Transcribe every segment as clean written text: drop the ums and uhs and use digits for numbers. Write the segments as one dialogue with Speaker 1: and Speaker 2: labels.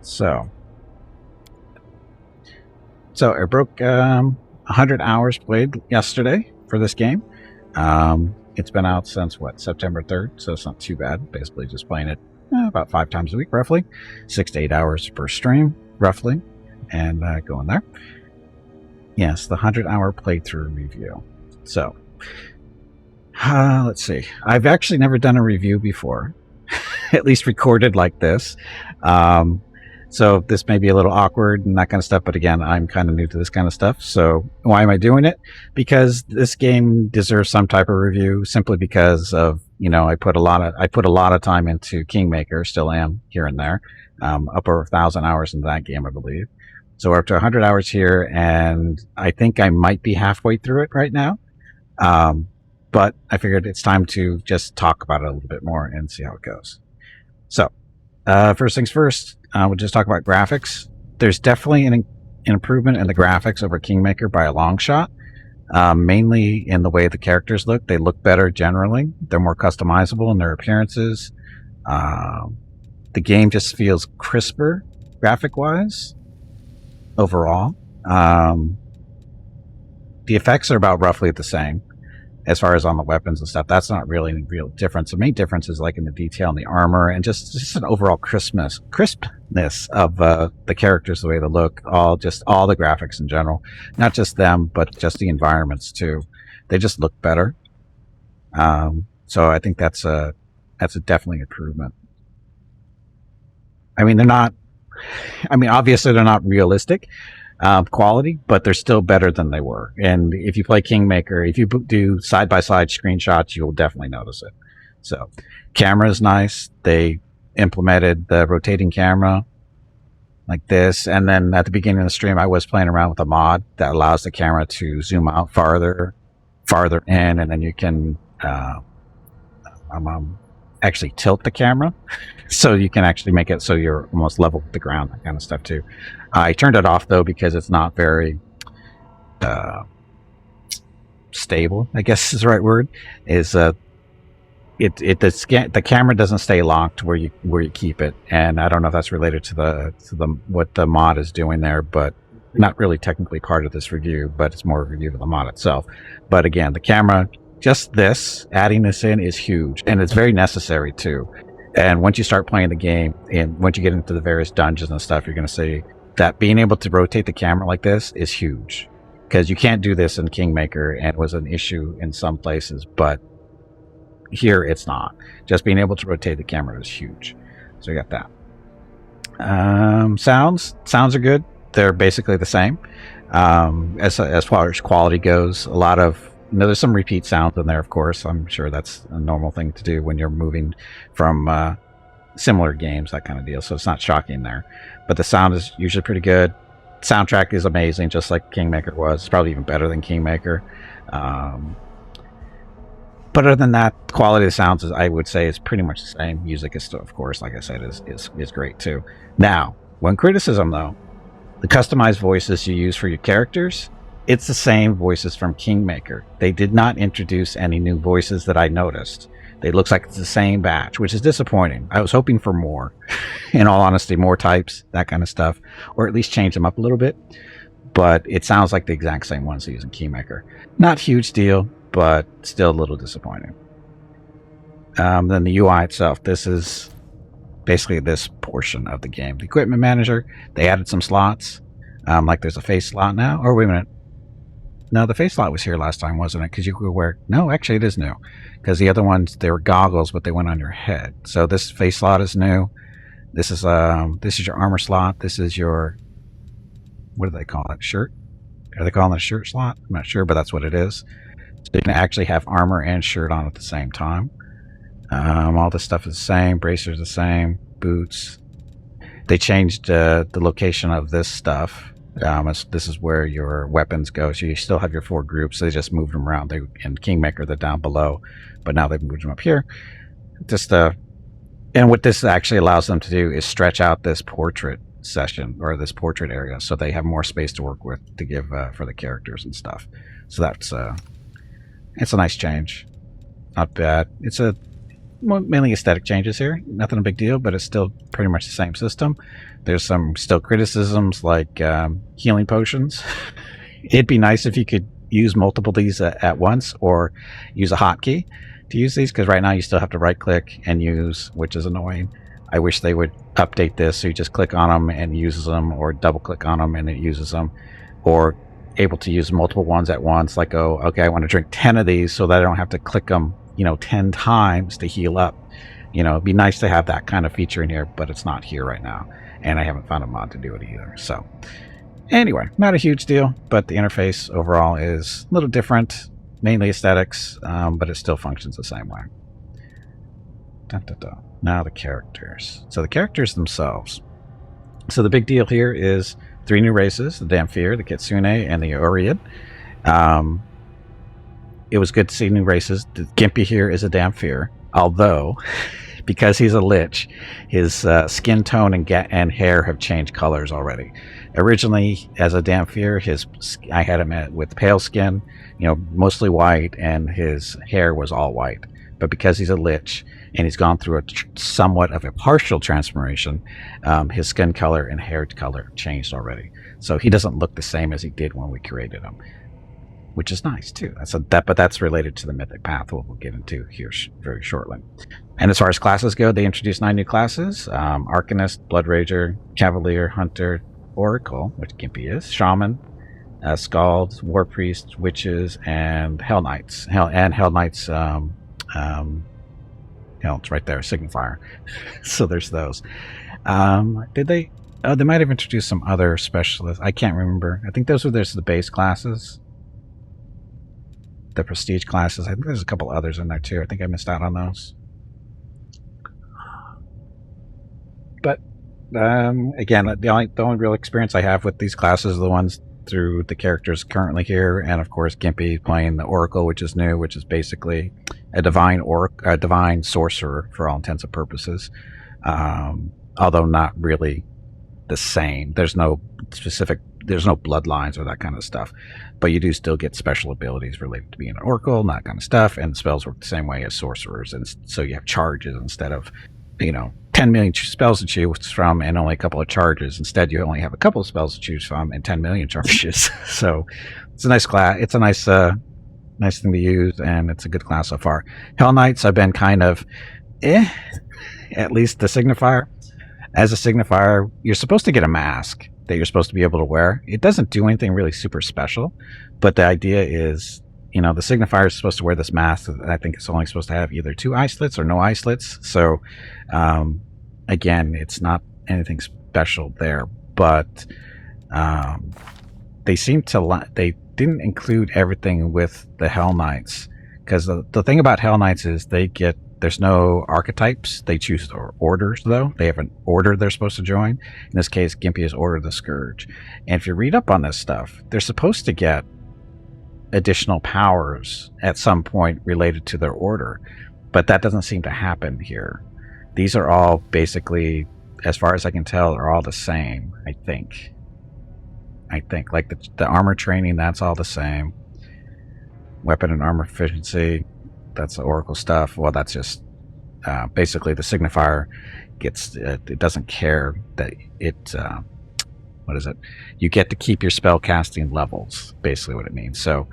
Speaker 1: So I broke 100 hours played yesterday for this game. It's been out since, September 3rd, so it's not too bad. Basically just playing it about 5 times a week, roughly. 6 to 8 hours per stream, roughly, and going there. Yes, the 100-hour playthrough review. So, let's see. I've actually never done a review before, at least recorded like this. So this may be a little awkward and that kind of stuff, but again, I'm kind of new to this kind of stuff. So why am I doing it? Because this game deserves some type of review, simply because of, I put a lot of time into Kingmaker, still am here and there, up over 1,000 hours into that game, I believe. So we're up to 100 hours here, and I think I might be halfway through it right now. But I figured it's time to just talk about it a little bit more and see how it goes. So, first things first, we'll just talk about graphics. There's definitely an improvement in the graphics over Kingmaker by a long shot, mainly in the way the characters look. They look better generally. They're more customizable in their appearances. The game just feels crisper graphic-wise overall. The effects are about roughly the same as far as on the weapons and stuff. That's not really any real difference. The main difference is like in the detail and the armor, and just an overall crispness of the characters, the way they look, all the graphics in general, not just them, but just the environments too. They just look better. So I think that's a definitely improvement. Obviously they're not realistic quality, but they're still better than they were. And if you play Kingmaker, if you do side-by-side screenshots, you'll definitely notice it. So, camera is nice. They implemented the rotating camera like this, and then at the beginning of the stream, I was playing around with a mod that allows the camera to zoom out farther in, and then you can actually tilt the camera, so you can actually make it so you're almost level with the ground, that kind of stuff too. I turned it off though because it's not very stable, I guess is the right word. The camera doesn't stay locked where you keep it, and I don't know if that's related to the what the mod is doing there, but not really technically part of this review, but it's more a review of the mod itself. But again, the camera, just adding this in is huge, and it's very necessary too. And once you start playing the game, and once you get into the various dungeons and stuff, you're going to see that being able to rotate the camera like this is huge, because you can't do this in Kingmaker, and it was an issue in some places, but here it's not. Just being able to rotate the camera is huge. So you got that. Sounds are good. They're basically the same. As far as quality goes, a lot of, there's some repeat sounds in there, of course. I'm sure that's a normal thing to do when you're moving from similar games, that kind of deal. So it's not shocking there. But the sound is usually pretty good. Soundtrack is amazing, just like Kingmaker was. It's probably even better than Kingmaker. But other than that, the quality of the sounds, I would say, is pretty much the same. Music is still, of course, like I said, is great too. Now, one criticism though, the customized voices you use for your characters, it's the same voices from Kingmaker. They did not introduce any new voices that I noticed. It looks like it's the same batch, which is disappointing. I was hoping for more, in all honesty, more types, that kind of stuff, or at least change them up a little bit. But it sounds like the exact same ones they use in Kingmaker. Not huge deal, but still a little disappointing. Then the UI itself. This is basically this portion of the game. The equipment manager, they added some slots. Like there's a face slot now. Or wait a minute. No, the face slot was here last time, wasn't it? Because you could wear... No, actually it is new. Because the other ones, they were goggles, but they went on your head. So this face slot is new. This is your armor slot. This is your... What do they call it? Shirt? Are they calling it a shirt slot? I'm not sure, but that's what it is. So you can actually have armor and shirt on at the same time. All this stuff is the same. Bracers the same. Boots. They changed the location of this stuff. This is where your weapons go. So you still have your 4 groups. They just moved them around. In Kingmaker, they're down below, but now they've moved them up here. And what this actually allows them to do is stretch out this portrait session, or this portrait area, so they have more space to work with to give for the characters and stuff. So it's a nice change. Not bad. mainly aesthetic changes here. Nothing a big deal, but it's still pretty much the same system. There's some still criticisms like healing potions. It'd be nice if you could use multiple of these at once, or use a hotkey to use these, because right now you still have to right click and use, which is annoying. I wish they would update this so you just click on them and uses them, or double click on them and it uses them, or able to use multiple ones at once, like, oh, okay, I want to drink 10 of these so that I don't have to click them 10 times to heal up. It'd be nice to have that kind of feature in here, but it's not here right now, and I haven't found a mod to do it either. So anyway, not a huge deal, but the interface overall is a little different, mainly aesthetics, but it still functions the same way. Dun, dun, dun. Now the characters. So the characters themselves. So the big deal here is 3 new races: the Damphir, the Kitsune, and the Oread. It was good to see new races. The Gimpy here is a Damphir, although because he's a Lich, his skin tone and hair have changed colors already. Originally, as a Damphir, I had him with pale skin, mostly white, and his hair was all white. But because he's a Lich and he's gone through somewhat of a partial transformation, his skin color and hair color changed already. So he doesn't look the same as he did when we created him, which is nice too. But that's related to the Mythic path, we'll get into here very shortly. And as far as classes go, they introduced 9 new classes: Arcanist, Blood Rager, Cavalier, Hunter, Oracle, which Gimpy is, Shaman, Scalds, War Priests, Witches, and Hellknights. Hellknights, it's right there, Signifier. So there's those. Did they? Oh, they might have introduced some other specialists. I can't remember. I think those were the base classes. The prestige classes. I think there's a couple others in there too. I think I missed out on those. But again, the only real experience I have with these classes are the ones through the characters currently here, and of course Gimpy playing the Oracle, which is new, which is basically a divine sorcerer for all intents and purposes, although not really the same. There's no bloodlines or that kind of stuff, but you do still get special abilities related to being an Oracle and that kind of stuff, and spells work the same way as sorcerers, and so you have charges instead of 10 million spells to choose from and only a couple of charges. Instead, you only have a couple of spells to choose from and 10 million charges. So it's a nice class. It's a nice thing to use, and it's a good class so far. Hellknights, I've been kind of at least the Signifier. As a Signifier, you're supposed to get a mask that you're supposed to be able to wear. It doesn't do anything really super special, but the idea is, the Signifier is supposed to wear this mask. I think it's only supposed to have either 2 eye slits or no eye slits. So, again, it's not anything special there, but they didn't include everything with the Hellknights, because the thing about Hellknights is there's no archetypes. They choose orders, though. They have an order they're supposed to join. In this case, Gimpy is Order of the Scourge. And if you read up on this stuff, they're supposed to get additional powers at some point related to their order, but that doesn't seem to happen here. These are all basically, as far as I can tell, are all the same. I think like the armor training, that's all the same. Weapon and armor efficiency, that's the Oracle stuff. Well, that's just basically the Signifier it doesn't care that it what is it? You get to keep your spell casting levels, basically what it means. So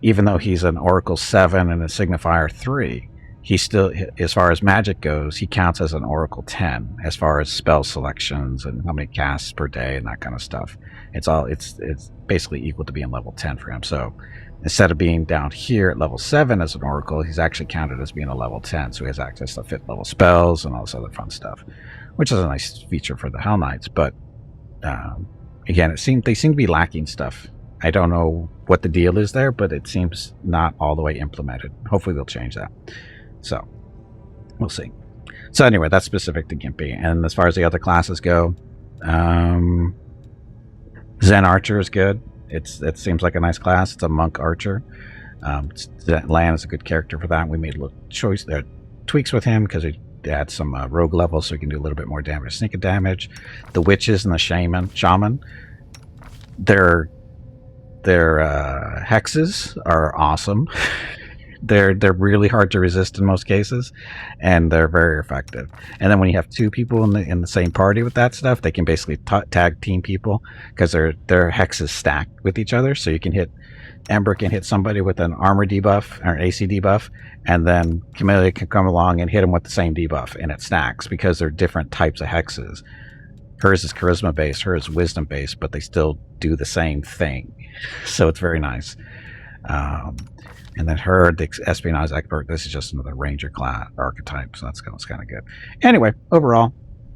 Speaker 1: even though he's an Oracle 7 and a Signifier 3, he still, as far as magic goes, he counts as an Oracle 10 as far as spell selections and how many casts per day and that kind of stuff. It's basically equal to being level 10 for him. So instead of being down here at level 7 as an Oracle, he's actually counted as being a level 10, so he has access to 5th level spells and all this other fun stuff, which is a nice feature for the Hellknights. But again, they seem to be lacking stuff. I don't know what the deal is there, but it seems not all the way implemented. Hopefully they'll change that. So we'll see. So anyway, that's specific to Gimpy. And as far as the other classes go, Zen Archer is good. It seems like a nice class. It's a monk archer. Lan is a good character for that. We made a little tweaks with him because we add some rogue levels so we can do a little bit more damage, sneak damage. The witches and the shaman, their hexes are awesome. They're really hard to resist in most cases, and they're very effective. And then when you have two people in the same party with that stuff, they can basically tag team people because their hexes stacked with each other. So you can hit Ember can hit somebody with an armor debuff or an AC debuff, and then Camellia can come along and hit them with the same debuff, and it stacks because they're different types of hexes. Hers is charisma based, hers is wisdom based, but they still do the same thing. So it's very nice. And then her, the espionage expert, this is just another ranger class archetype, so that's kind of good. Anyway, overall,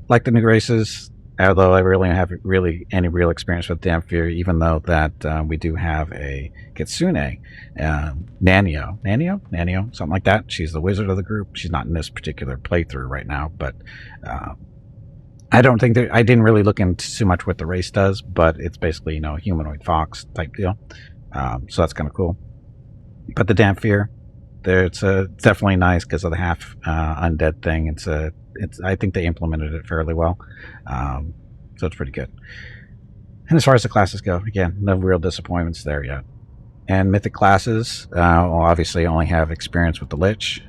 Speaker 1: like the new races, although I really have any real experience with Damphir, even though that we do have a Kitsune, Nanio, something like that. She's the wizard of the group. She's not in this particular playthrough right now, but I don't think I didn't really look into too much what the race does, but it's basically, you know, a humanoid fox type deal. So that's kind of cool. But the Damphir, it's definitely nice because of the half undead thing. I think they implemented it fairly well, so it's pretty good. And as far as the classes go, again, no real disappointments there yet. And mythic classes, will obviously only have experience with the Lich,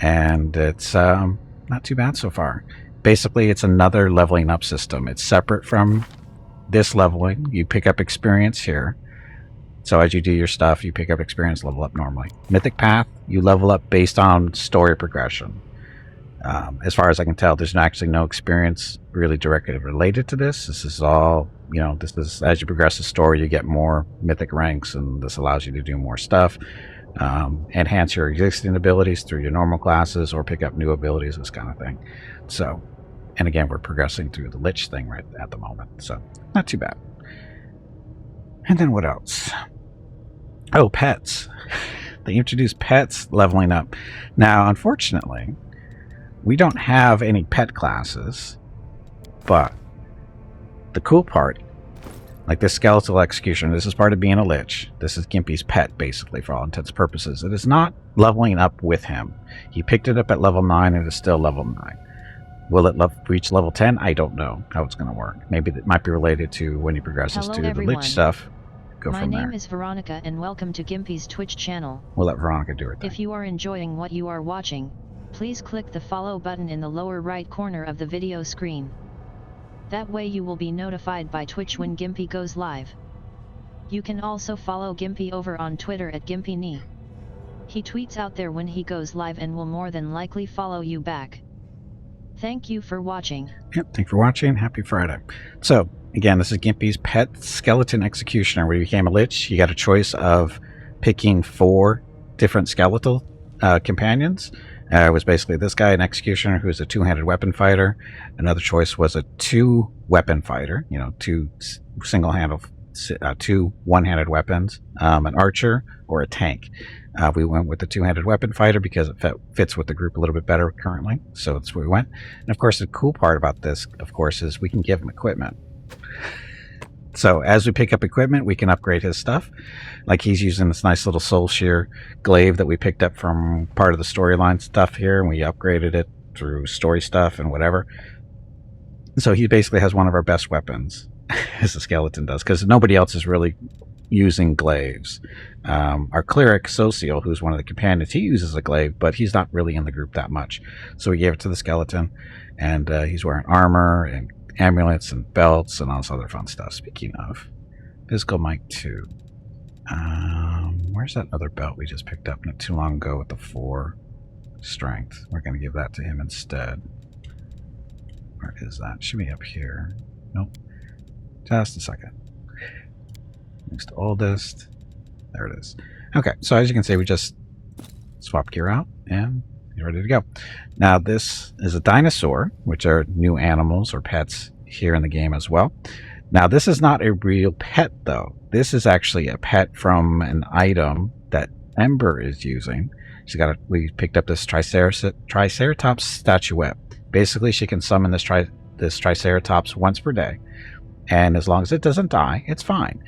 Speaker 1: and it's not too bad so far. Basically, it's another leveling up system. It's separate from this leveling. You pick up experience here. So as you do your stuff, you pick up experience, level up normally. Mythic Path, you level up based on story progression. As far as I can tell, there's actually no experience really directly related to this. This is all, you know, this is as you progress the story, you get more mythic ranks, and this allows you to do more stuff. Enhance your existing abilities through your normal classes, or pick up new abilities, this kind of thing. So, and again, we're progressing through the Lich thing right at the moment, so not too bad. And then what else? Oh, pets. They introduced pets leveling up. Now, unfortunately, we don't have any pet classes, but the cool part, like this skeletal executioner, this is part of being a Lich. This is Gimpy's pet, basically, for all intents and purposes. It is not leveling up with him. He picked it up at level 9, and it is still level 9. Will it reach level 10? I don't know how it's going to work. Maybe it might be related to when he progresses to the Lich stuff.
Speaker 2: My name is Veronica, and welcome to Gimpy's Twitch channel.
Speaker 1: We'll let Veronica do her thing.
Speaker 2: If you are enjoying what you are watching, please click the follow button in the lower right corner of the video screen. That way you will be notified by Twitch when Gimpy goes live. You can also follow Gimpy over on Twitter at GimpyKnee. He tweets out there when he goes live and will more than likely follow you back. Thank you for watching.
Speaker 1: Yep, thank you for watching. Happy Friday. So, again, this is Gimpy's pet skeleton executioner. When he became a Lich, you got a choice of picking 4 different skeletal companions. It was basically this guy, an executioner who's a 2-handed weapon fighter. Another choice was a 2-weapon fighter, you know, 2 one-handed weapons, an archer, or a tank. We went with the 2-handed weapon fighter because it fits with the group a little bit better currently, so that's where we went. And of course, the cool part about this, of course, is we can give him equipment. So as we pick up equipment, we can upgrade his stuff. Like he's using this nice little soul shear glaive that we picked up from part of the storyline stuff here, and we upgraded it through story stuff and whatever. So he basically has one of our best weapons, as the skeleton does, because nobody else is really using glaives. Our cleric, Social, who's one of the companions, he uses a glaive, but he's not really in the group that much. So we gave it to the skeleton, and he's wearing armor and amulets and belts and all this other fun stuff. Speaking of, physical mic 2. Where's that other belt we just picked up not too long ago with the 4 strength? We're going to give that to him instead. Where is that? Should be up here. Nope. Just a second. Next oldest. There it is. Okay, so as you can see, we just swapped gear out and you're ready to go. Now this is a dinosaur, which are new animals or pets here in the game as well. Now this is not a real pet though. This is actually a pet from an item that Ember is using. We picked up this Triceratops statuette. Basically, she can summon this Triceratops once per day, and as long as it doesn't die, it's fine.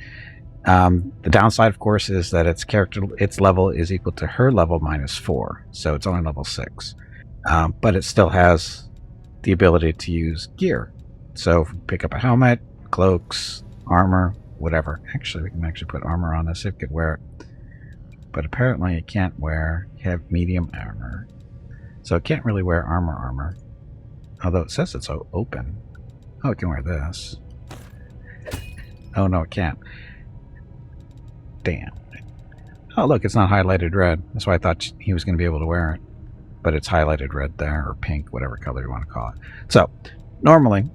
Speaker 1: The downside, of course, is that its level is equal to her level minus 4, so it's only level 6. But it still has the ability to use gear. So if we pick up a helmet, cloaks, armor, whatever. Actually, we can actually put armor on this if we could wear it. but apparently it can't have medium armor. So it can't really wear armor. Although it says it's open. Oh, it can wear this. Oh, no, it can't. Damn. Oh, look, it's not highlighted red. That's why I thought he was going to be able to wear it. But it's highlighted red there, or pink, whatever color you want to call it. So, normally,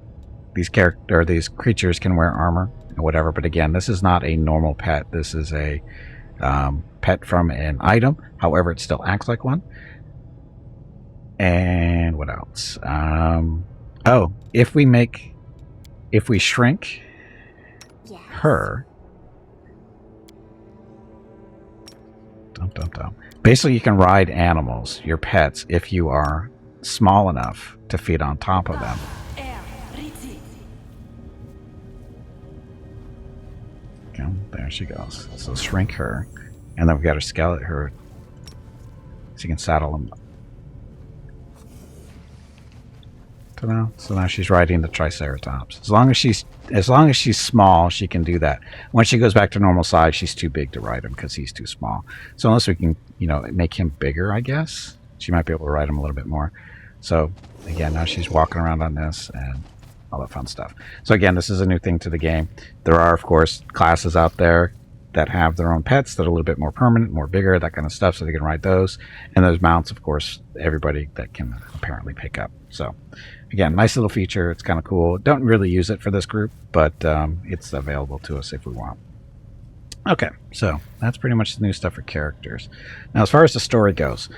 Speaker 1: these creatures can wear armor and whatever, but again, this is not a normal pet. This is a pet from an item. However, it still acts like one. And what else? Oh, if we shrink her. Basically, you can ride animals, your pets, if you are small enough to feed on top of them. Okay, there she goes. So shrink her, and then we've got her skeleton, so you can saddle them. So now she's riding the Triceratops. As long as she's small, she can do that. When she goes back to normal size, she's too big to ride him because he's too small. So unless we can, make him bigger, I guess she might be able to ride him a little bit more. So again, now she's walking around on this and all that fun stuff. So again, this is a new thing to the game. There are, of course, classes out there that have their own pets that are a little bit more permanent, more bigger, that kind of stuff, so they can ride those. And those mounts, of course, everybody that can apparently pick up. So again, nice little feature. It's kind of cool. Don't really use it for this group, but it's available to us if we want. Okay, so that's pretty much the new stuff for characters. Now, as far as the story goes,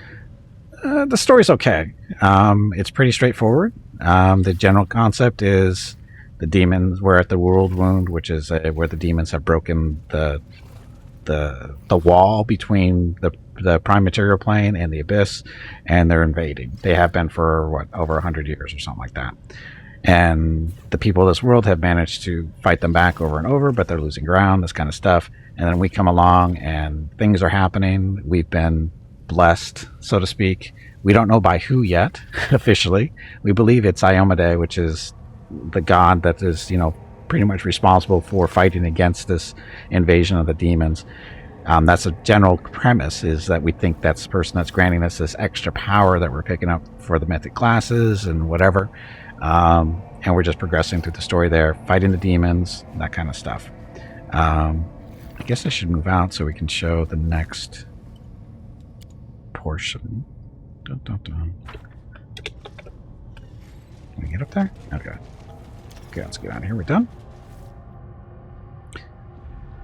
Speaker 1: the story's okay. It's pretty straightforward. The general concept is the demons were at the World Wound, which is where the demons have broken the wall between the prime material plane and the abyss, and they're invading. They have been for over 100 years or something like that. And the people of this world have managed to fight them back over and over, but they're losing ground, this kind of stuff. And then we come along and things are happening. We've been blessed, so to speak. We don't know by who yet, officially. We believe it's Iomade, which is the god that is, pretty much responsible for fighting against this invasion of the demons. That's a general premise, is that we think that's the person that's granting us this extra power that we're picking up for the mythic classes and whatever. And we're just progressing through the story there, fighting the demons, that kind of stuff. I guess I should move out so we can show the next portion. Can we get up there? Okay. Okay, let's get out of here. We're done.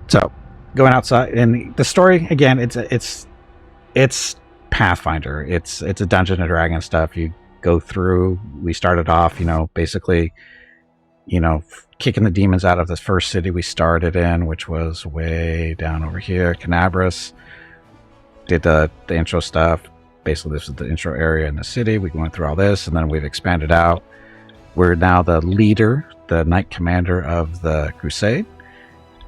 Speaker 1: So, going outside, and the story again, it's Pathfinder. It's a Dungeons and Dragons stuff. You go through. We started off, basically, kicking the demons out of the first city we started in, which was way down over here, Canabras. Did the intro stuff. Basically, this is the intro area in the city. We went through all this, and then we've expanded out. We're now the leader, the Knight Commander of the Crusade.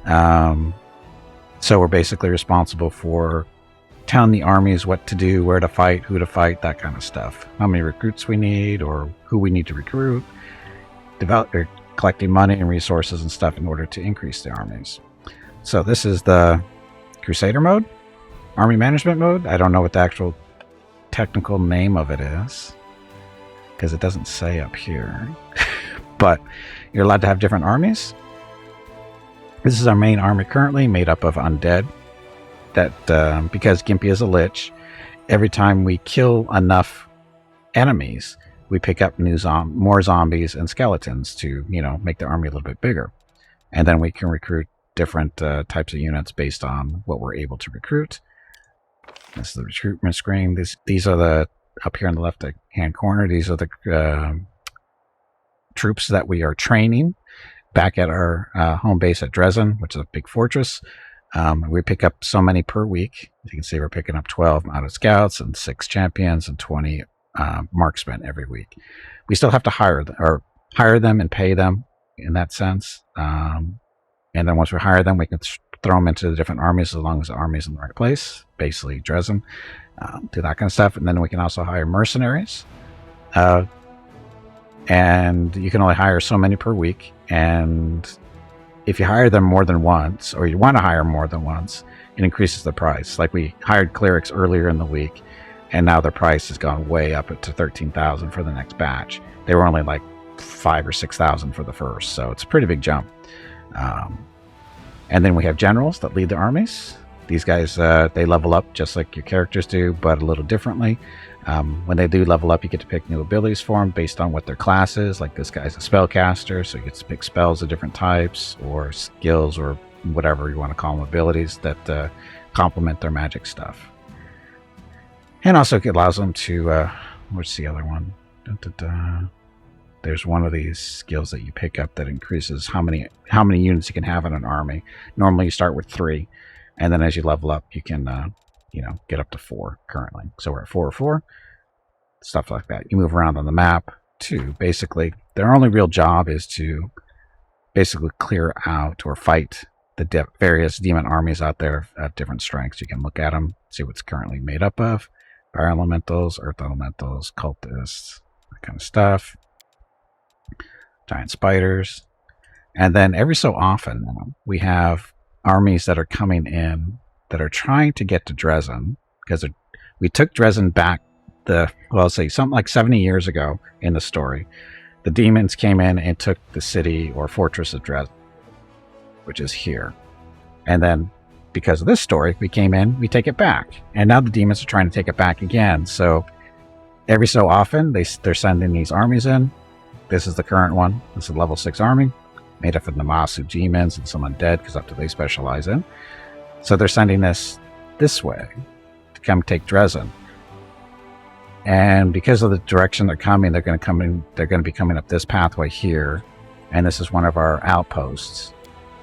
Speaker 1: So we're basically responsible for telling the armies what to do, where to fight, who to fight, that kind of stuff. How many recruits we need, or who we need to recruit. Collecting money and resources and stuff in order to increase the armies. So this is the Crusader mode, Army Management mode. I don't know what the actual technical name of it is, because it doesn't say up here. But you're allowed to have different armies. This is our main army currently, made up of undead. That because Gimpy is a Lich, every time we kill enough enemies, we pick up more zombies and skeletons to make the army a little bit bigger, and then we can recruit different types of units based on what we're able to recruit. This is the recruitment screen. These are the, up here in the left hand corner, these are the troops that we are training back at our home base at Dresden, which is a big fortress. We pick up so many per week. As you can see, we're picking up 12 mounted scouts and 6 champions and 20 marksmen every week. We still have to hire them and pay them in that sense. And then once we hire them, we can throw them into the different armies as long as the army's in the right place, basically Dresden, do that kind of stuff. And then we can also hire mercenaries. And you can only hire so many per week. And if you hire them more than once, or you want to hire more than once, it increases the price. Like we hired clerics earlier in the week, and now their price has gone way up to 13,000 for the next batch. They were only like 5,000 or 6,000 for the first, so it's a pretty big jump. And then we have generals that lead the armies. These guys, they level up just like your characters do, but a little differently. When they do level up, you get to pick new abilities for them based on what their class is. Like this guy's a spellcaster, so you get to pick spells of different types, or skills, or whatever you want to call them, abilities that complement their magic stuff. And also it allows them to, what's the other one? There's one of these skills that you pick up that increases how many units you can have in an army. Normally you start with 3, and then as you level up, you can get up to 4 currently. So we're at 4 or 4, stuff like that. You move around on the map too. Basically, their only real job is to basically clear out or fight the various demon armies out there at different strengths. You can look at them, see what's currently made up of. Fire elementals, earth elementals, cultists, that kind of stuff. Giant spiders. And then every so often we have armies that are coming in that are trying to get to Dresden, because we took Dresden back something like 70 years ago in the story. The demons came in and took the city or fortress of Dresden, which is here. And then because of this story, we came in, we take it back. And now the demons are trying to take it back again. So every so often they're sending these armies in. This is the current one. This is a level 6 army made up of Namasu demons and some undead, because that's what they specialize in. So they're sending this way to come take Dresden. And because of the direction they're coming, they're going to be coming up this pathway here. And this is one of our outposts.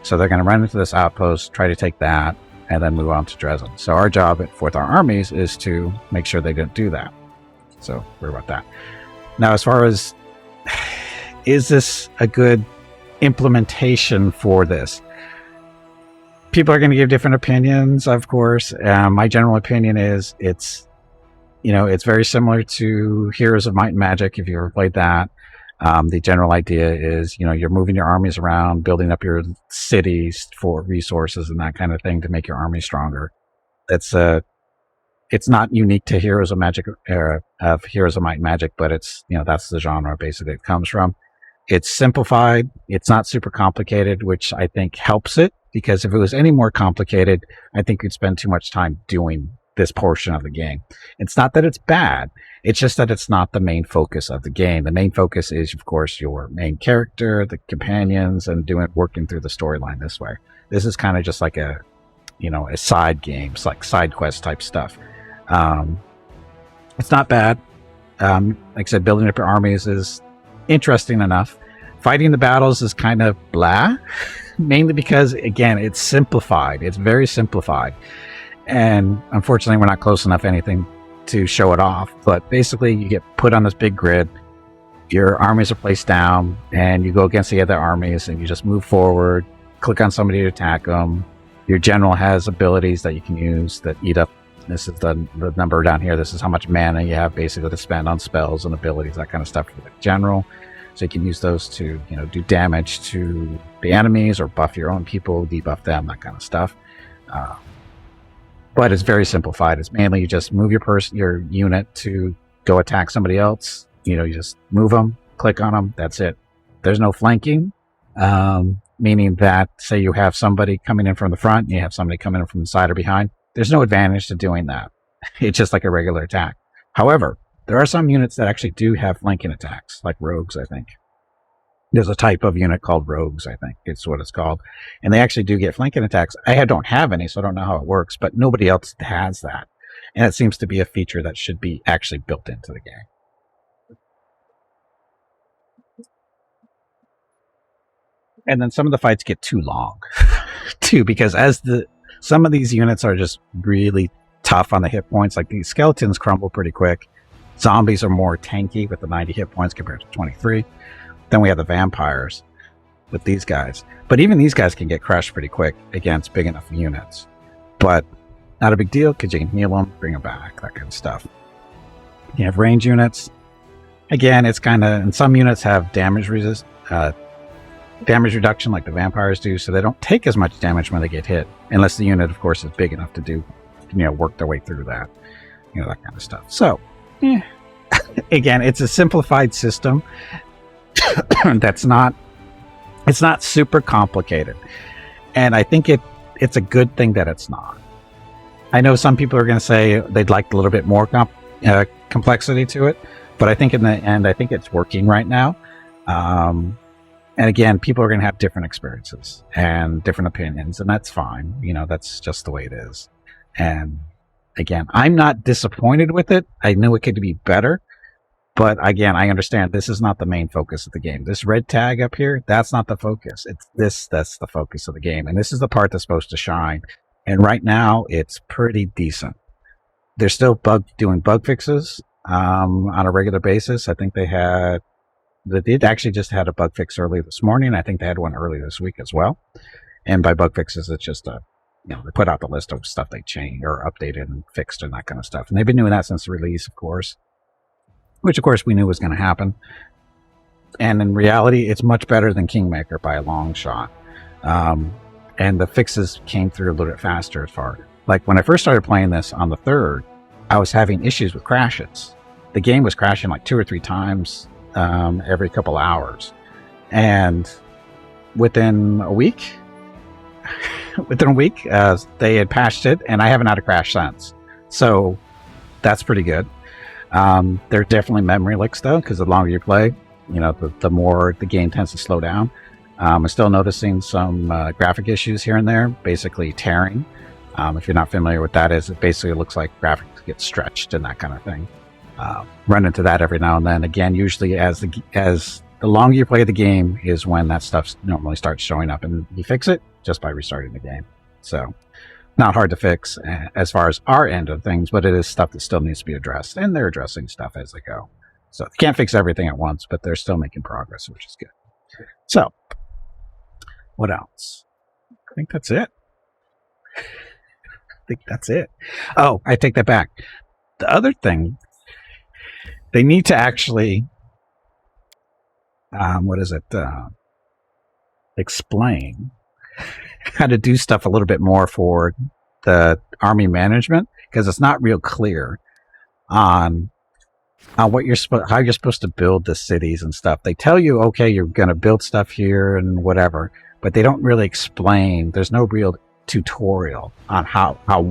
Speaker 1: So they're going to run into this outpost, try to take that, and then move on to Dresden. So our job with our armies is to make sure they don't do that. So worry about that. Now, as far as, is this a good implementation for this? People are going to give different opinions, of course. My general opinion is it's very similar to Heroes of Might and Magic, if you ever played that. The general idea is, you're moving your armies around, building up your cities for resources and that kind of thing to make your army stronger. It's not unique to Heroes of Magic, of Heroes of Might and Magic, but it's, that's the genre basically it comes from. It's simplified. It's not super complicated, which I think helps it, because if it was any more complicated, I think you'd spend too much time doing this portion of the game. It's not that it's bad. It's just that it's not the main focus of the game. The main focus is, of course, your main character, the companions, and working through the storyline this way. This is kind of just like a side game. It's like side quest type stuff. It's not bad. Like I said, building up your armies is interesting enough. Fighting the battles is kind of blah, mainly because, again, it's simplified. It's very simplified. And unfortunately, we're not close enough anything to show it off. But basically, you get put on this big grid. Your armies are placed down, and you go against the other armies, and you just move forward, click on somebody to attack them. Your general has abilities that you can use that eat up. This is the number down here. This is how much mana you have basically to spend on spells and abilities, that kind of stuff for the general. So you can use those to, do damage to the enemies or buff your own people, debuff them, that kind of stuff. But it's very simplified. It's mainly you just move your unit to go attack somebody else. You just move them, click on them. That's it. There's no flanking, meaning that, say you have somebody coming in from the front and you have somebody coming in from the side or behind. There's no advantage to doing that. It's just like a regular attack. However, there are some units that actually do have flanking attacks, like rogues, I think. There's a type of unit called rogues, I think it's what it's called. And they actually do get flanking attacks. I don't have any, so I don't know how it works, but nobody else has that. And it seems to be a feature that should be actually built into the game. And then some of the fights get too long, too, because some of these units are just really tough on the hit points. Like these skeletons crumble pretty quick. Zombies are more tanky with the 90 hit points compared to 23. Then we have the vampires with these guys. But even these guys can get crushed pretty quick against big enough units. But not a big deal, because you can heal them, bring them back, that kind of stuff. You have range units. Again, it's kind of, and some units have damage resist, damage reduction like the vampires do, so they don't take as much damage when they get hit, unless the unit, of course, is big enough to do, work their way through that, that kind of stuff. So, again, it's a simplified system. It's not super complicated, and I think it's a good thing that it's not. I know some people are going to say they'd like a little bit more complexity to it, but I think in the end, I think it's working right now. And again, people are going to have different experiences and different opinions, and that's fine. That's just the way it is. And again, I'm not disappointed with it. I know it could be better, but again, I understand this is not the main focus of the game. This red tag up here, that's not the focus. It's this that's the focus of the game, and this is the part that's supposed to shine. And right now, it's pretty decent. They're still doing bug fixes on a regular basis. I think they did actually just had a bug fix early this morning. I think they had one early this week as well. And by bug fixes, it's just they put out the list of stuff they changed or updated and fixed and that kind of stuff. And they've been doing that since the release, of course, which of course we knew was going to happen. And in reality, it's much better than Kingmaker by a long shot. And the fixes came through a little bit faster as far. Like when I first started playing this on the 3rd, I was having issues with crashes. The game was crashing like 2 or 3 times every couple hours. And within a week, they had patched it, and I haven't had a crash since. So that's pretty good. There are definitely memory leaks though, because the longer you play, the more the game tends to slow down. I'm still noticing some graphic issues here and there, basically tearing. If you're not familiar with that, it basically looks like graphics get stretched and that kind of thing. Run into that every now and then. Again, usually as the longer you play the game is when that stuff normally starts showing up, and you fix it just by restarting the game. So not hard to fix as far as our end of things, but it is stuff that still needs to be addressed, and they're addressing stuff as they go. So they can't fix everything at once, but they're still making progress, which is good. So what else? I think that's it. Oh, I take that back. The other thing, they need to actually, explain how to do stuff a little bit more for the army management, because it's not real clear on what how you're supposed to build the cities and stuff. They tell you, okay, you're going to build stuff here and whatever, but they don't really explain. There's no real tutorial on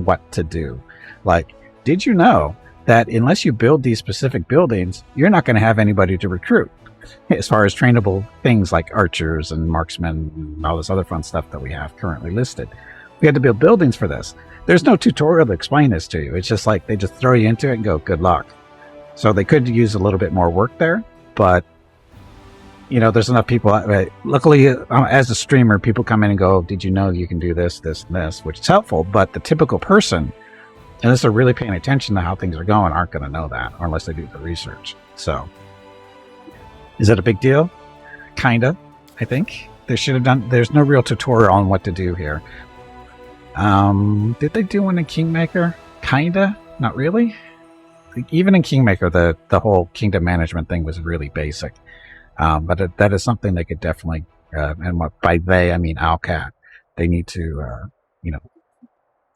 Speaker 1: what to do. Like, did you know that unless you build these specific buildings, you're not going to have anybody to recruit as far as trainable things like archers and marksmen and all this other fun stuff that we have currently listed? We had to build buildings for this. There's no tutorial to explain this to you. It's just like they just throw you into it and go, good luck. So they could use a little bit more work there, but there's enough people. Luckily, as a streamer, people come in and go, did you know you can do this, this, and this, which is helpful. But the typical person, unless they're really paying attention to how things are going, aren't going to know that, or unless they do the research. So is that a big deal? Kinda, I think. They should have done, there's no real tutorial on what to do here. Did they do one in Kingmaker? Kinda, not really. Even in Kingmaker, the whole kingdom management thing was really basic. But that is something they could definitely, and by they, I mean Owlcat, they need to,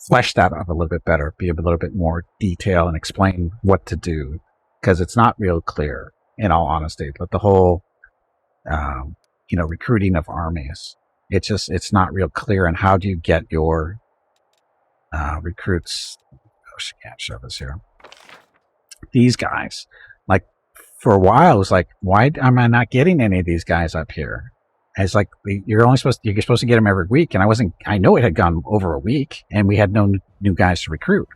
Speaker 1: flesh that out a little bit better, be a little bit more detail and explain what to do, because it's not real clear, in all honesty. But the whole, recruiting of armies, it's not real clear. And how do you get your recruits? Oh, she can't show this here. These guys, like, for a while, it was like, why am I not getting any of these guys up here? And it's like, you're supposed to get them every week. And I know it had gone over a week and we had no new guys to recruit.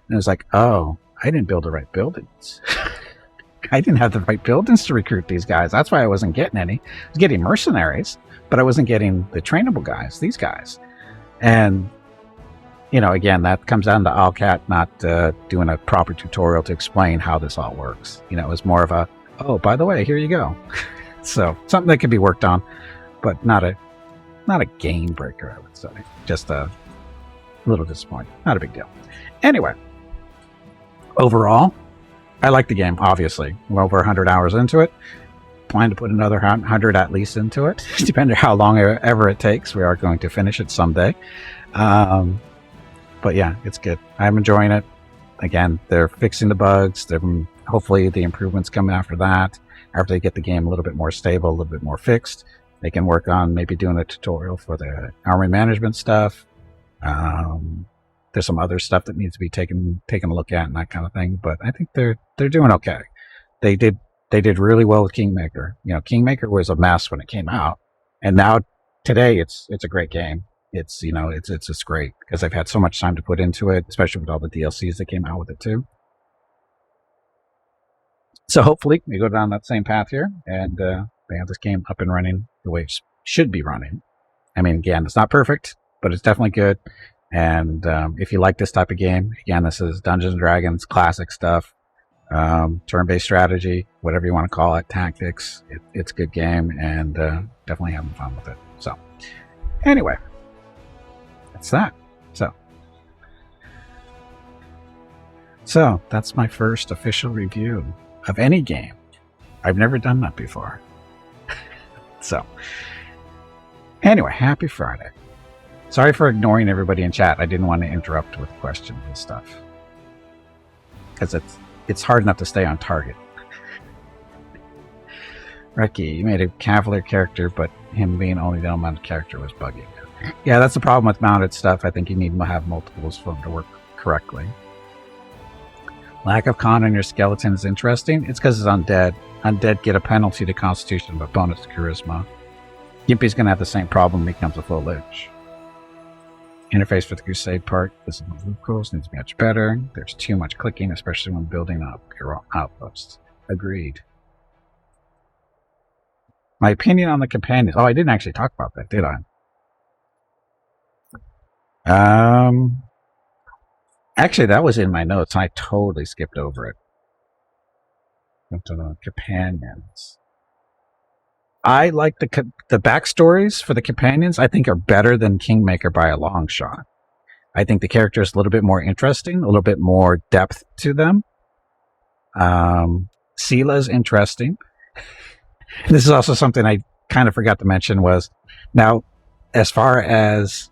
Speaker 1: And it was like, oh, I didn't build the right buildings. I didn't have the right buildings to recruit these guys. That's why I wasn't getting any. I was getting mercenaries, but I wasn't getting the trainable guys, these guys. And, again, that comes down to Owlcat not doing a proper tutorial to explain how this all works. It was more of a, oh, by the way, here you go. So something that could be worked on, but not a game breaker, I would say. Just a little disappointing. Not a big deal. Anyway, overall, I like the game, obviously. I'm over 100 hours into it. plan to put another 100 at least into it, depending on how long ever it takes. We are going to finish it someday. But yeah, it's good. I'm enjoying it. Again, they're fixing the bugs. Hopefully the improvements come after that. After they get the game a little bit more stable, a little bit more fixed, they can work on maybe doing a tutorial for the army management stuff. There's some other stuff that needs to be taken a look at and that kind of thing. But I think they're doing okay. They did really well with Kingmaker. Kingmaker was a mess when it came out, and now today it's a great game. It's great because I've had so much time to put into it, especially with all the DLCs that came out with it too. So hopefully we go down that same path here, and they have this game up and running the way it should be running. I mean, again, it's not perfect, but it's definitely good. And if you like this type of game, again, this is Dungeons & Dragons, classic stuff, turn-based strategy, whatever you want to call it, tactics. It's a good game, and definitely having fun with it. So anyway, that's that. So that's my first official review of any game. I've never done that before. So anyway, happy Friday. Sorry for ignoring everybody in chat. I didn't want to interrupt with questions and stuff, because it's hard enough to stay on target. Reki, you made a Cavalier character, but him being only the mounted character was bugging. Yeah, that's the problem with mounted stuff. I think you need to have multiples for them to work correctly. Lack of con on your skeleton is interesting. It's because it's undead. Undead get a penalty to Constitution, but bonus to Charisma. Gimpy's going to have the same problem when he becomes a full Lich. Interface for the Crusade part. This is loopholes. Needs to be much better. There's too much clicking, especially when building up your outposts. Agreed. My opinion on the companions. Oh, I didn't actually talk about that, did I? Actually, that was in my notes, and I totally skipped over it. Companions. I like the backstories for the companions. I think are better than Kingmaker by a long shot. I think the character is a little bit more interesting, a little bit more depth to them. Seela's interesting. This is also something I kind of forgot to mention was, now, as far as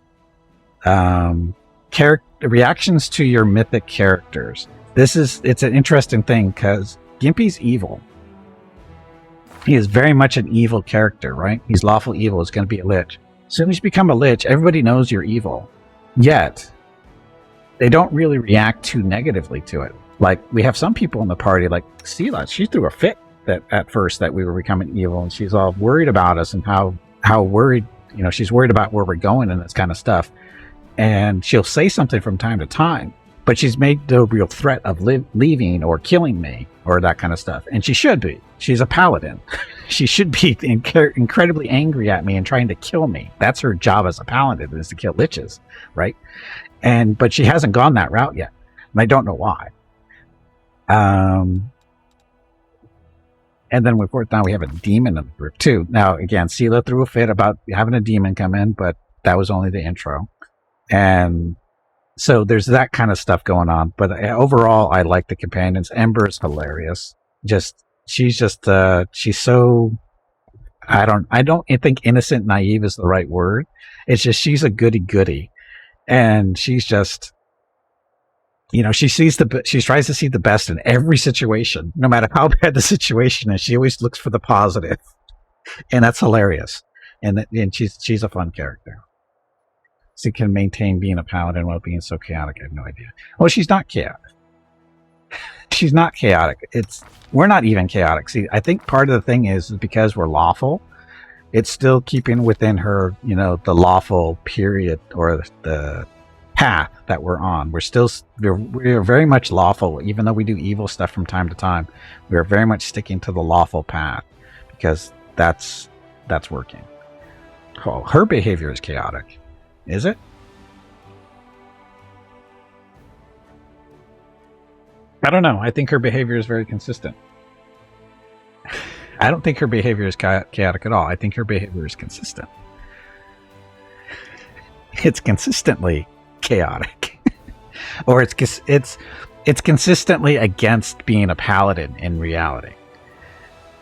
Speaker 1: reactions to your mythic characters, it's an interesting thing because Gimpy's evil. He is very much an evil character, right? He's lawful evil. It's going to be a Lich. As soon as you become a Lich, everybody knows you're evil. Yet, they don't really react too negatively to it. Like, we have some people in the party, like Seela, she threw a fit at first that we were becoming evil, and she's all worried about us and how worried, she's worried about where we're going and this kind of stuff. And she'll say something from time to time, but she's made no real threat of leaving or killing me or that kind of stuff. And she should be. She's a paladin. She should be incredibly angry at me and trying to kill me. That's her job as a paladin, is to kill liches, right? But she hasn't gone that route yet, and I don't know why. And then we have a demon in the group too. Now, again, Seela threw a fit about having a demon come in, but that was only the intro. And so there's that kind of stuff going on. But overall, I like the companions. Ember is hilarious. She's so, I don't think innocent, naive is the right word. It's just, she's a goody. And she's just, she tries to see the best in every situation, no matter how bad the situation is. She always looks for the positive. And that's hilarious. And she's a fun character. She can maintain being a paladin while being so chaotic. I have no idea. Well, she's not chaotic. She's not chaotic. We're not even chaotic. See, I think part of the thing is because we're lawful, it's still keeping within her, the lawful period or the path that we're on. We're very much lawful, even though we do evil stuff from time to time. We are very much sticking to the lawful path because that's working. Oh, her behavior is chaotic. Is it? I don't know. I think her behavior is very consistent. I don't think her behavior is chaotic at all. I think her behavior is consistent. It's consistently chaotic. Or it's consistently against being a paladin in reality.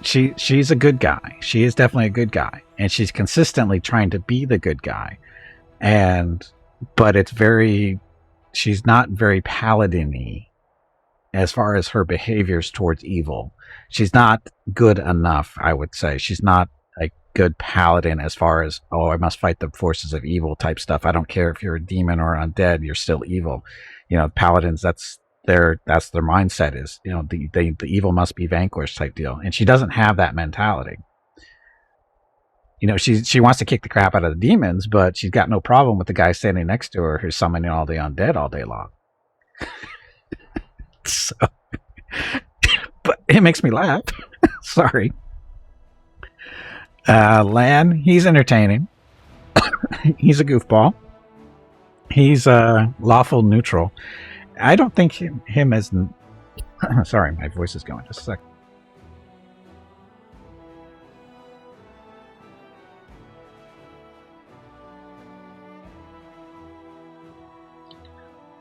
Speaker 1: she's a good guy. She is definitely a good guy, and she's consistently trying to be the good guy. But she's not very paladin-y as far as her behaviors towards evil. She's not good enough, I would say. She's not a good paladin as far as, oh, I must fight the forces of evil type stuff. I don't care if you're a demon or undead, you're still evil. Paladins, that's their mindset is, the evil must be vanquished type deal. And she doesn't have that mentality. She wants to kick the crap out of the demons, but she's got no problem with the guy standing next to her who's summoning all the undead all day long. So, but it makes me laugh. Sorry. Lan, he's entertaining. He's a goofball. He's lawful neutral. I don't think him as... Sorry, my voice is going. Just a sec.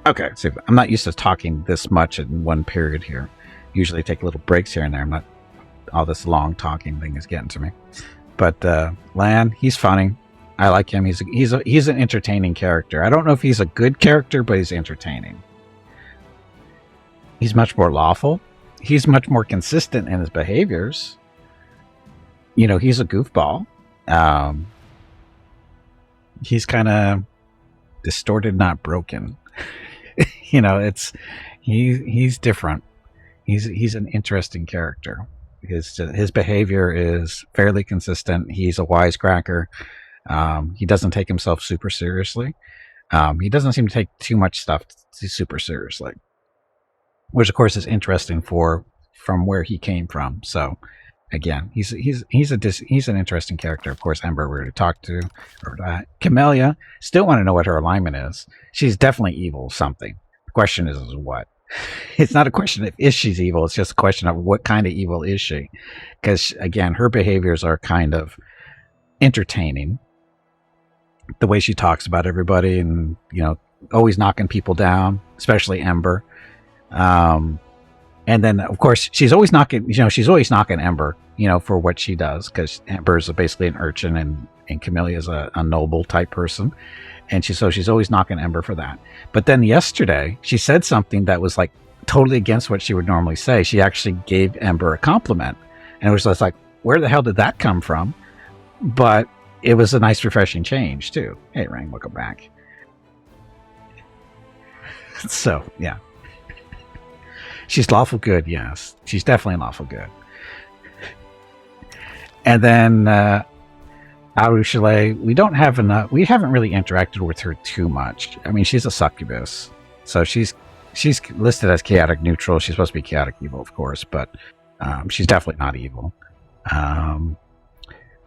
Speaker 1: Okay, so I'm not used to talking this much in one period here. Usually I take little breaks here and there. I'm not... All this long talking thing is getting to me. But Lan, he's funny. I like him. He's an entertaining character. I don't know if he's a good character, but he's entertaining. He's much more lawful. He's much more consistent in his behaviors. He's a goofball. He's kind of distorted, not broken. He's different. He's an interesting character. His behavior is fairly consistent. He's a wisecracker. He doesn't take himself super seriously. He doesn't seem to take too much stuff super seriously, which of course is interesting from where he came from. So again, he's an interesting character. Of course, Ember we're to talk to. Camellia, still want to know what her alignment is. She's definitely evil something. The question is what? It's not a question of if she's evil. It's just a question of what kind of evil is she? Because again, her behaviors are kind of entertaining. The way she talks about everybody and, always knocking people down, especially Ember. And then, of course, she's always knocking Ember, for what she does, because Ember is basically an urchin and Camellia is a noble type person. And she's always knocking Ember for that. But then yesterday, she said something that was like totally against what she would normally say. She actually gave Ember a compliment. And it was just like, where the hell did that come from? But it was a nice, refreshing change, too. Hey, Rang, welcome back. So, yeah. She's lawful good, yes. She's definitely lawful good. And then Arushale, we haven't really interacted with her too much. I mean, she's a succubus. So she's listed as chaotic neutral. She's supposed to be chaotic evil, of course, but she's definitely not evil.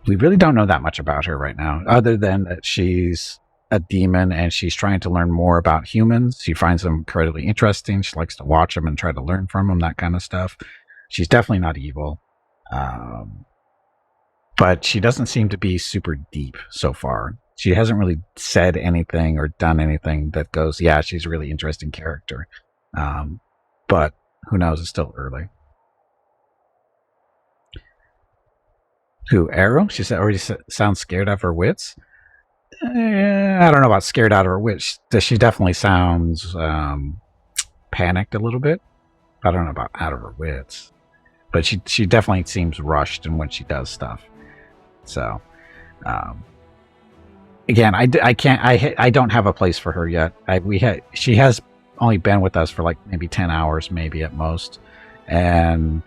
Speaker 1: We really don't know that much about her right now, other than that she's a demon and she's trying to learn more about humans. She finds them incredibly interesting. She likes to watch them and try to learn from them, that kind of stuff. She's definitely not evil. But she doesn't seem to be super deep so far. She hasn't really said anything or done anything that goes, yeah, she's a really interesting character. But who knows? It's still early. Who, Arrow? She already sounds scared out of her wits. I don't know about scared out of her wits. She definitely sounds panicked a little bit. I don't know about out of her wits, but she definitely seems rushed in when she does stuff. So, again, I don't have a place for her yet. She has only been with us for like maybe 10 hours, maybe at most, and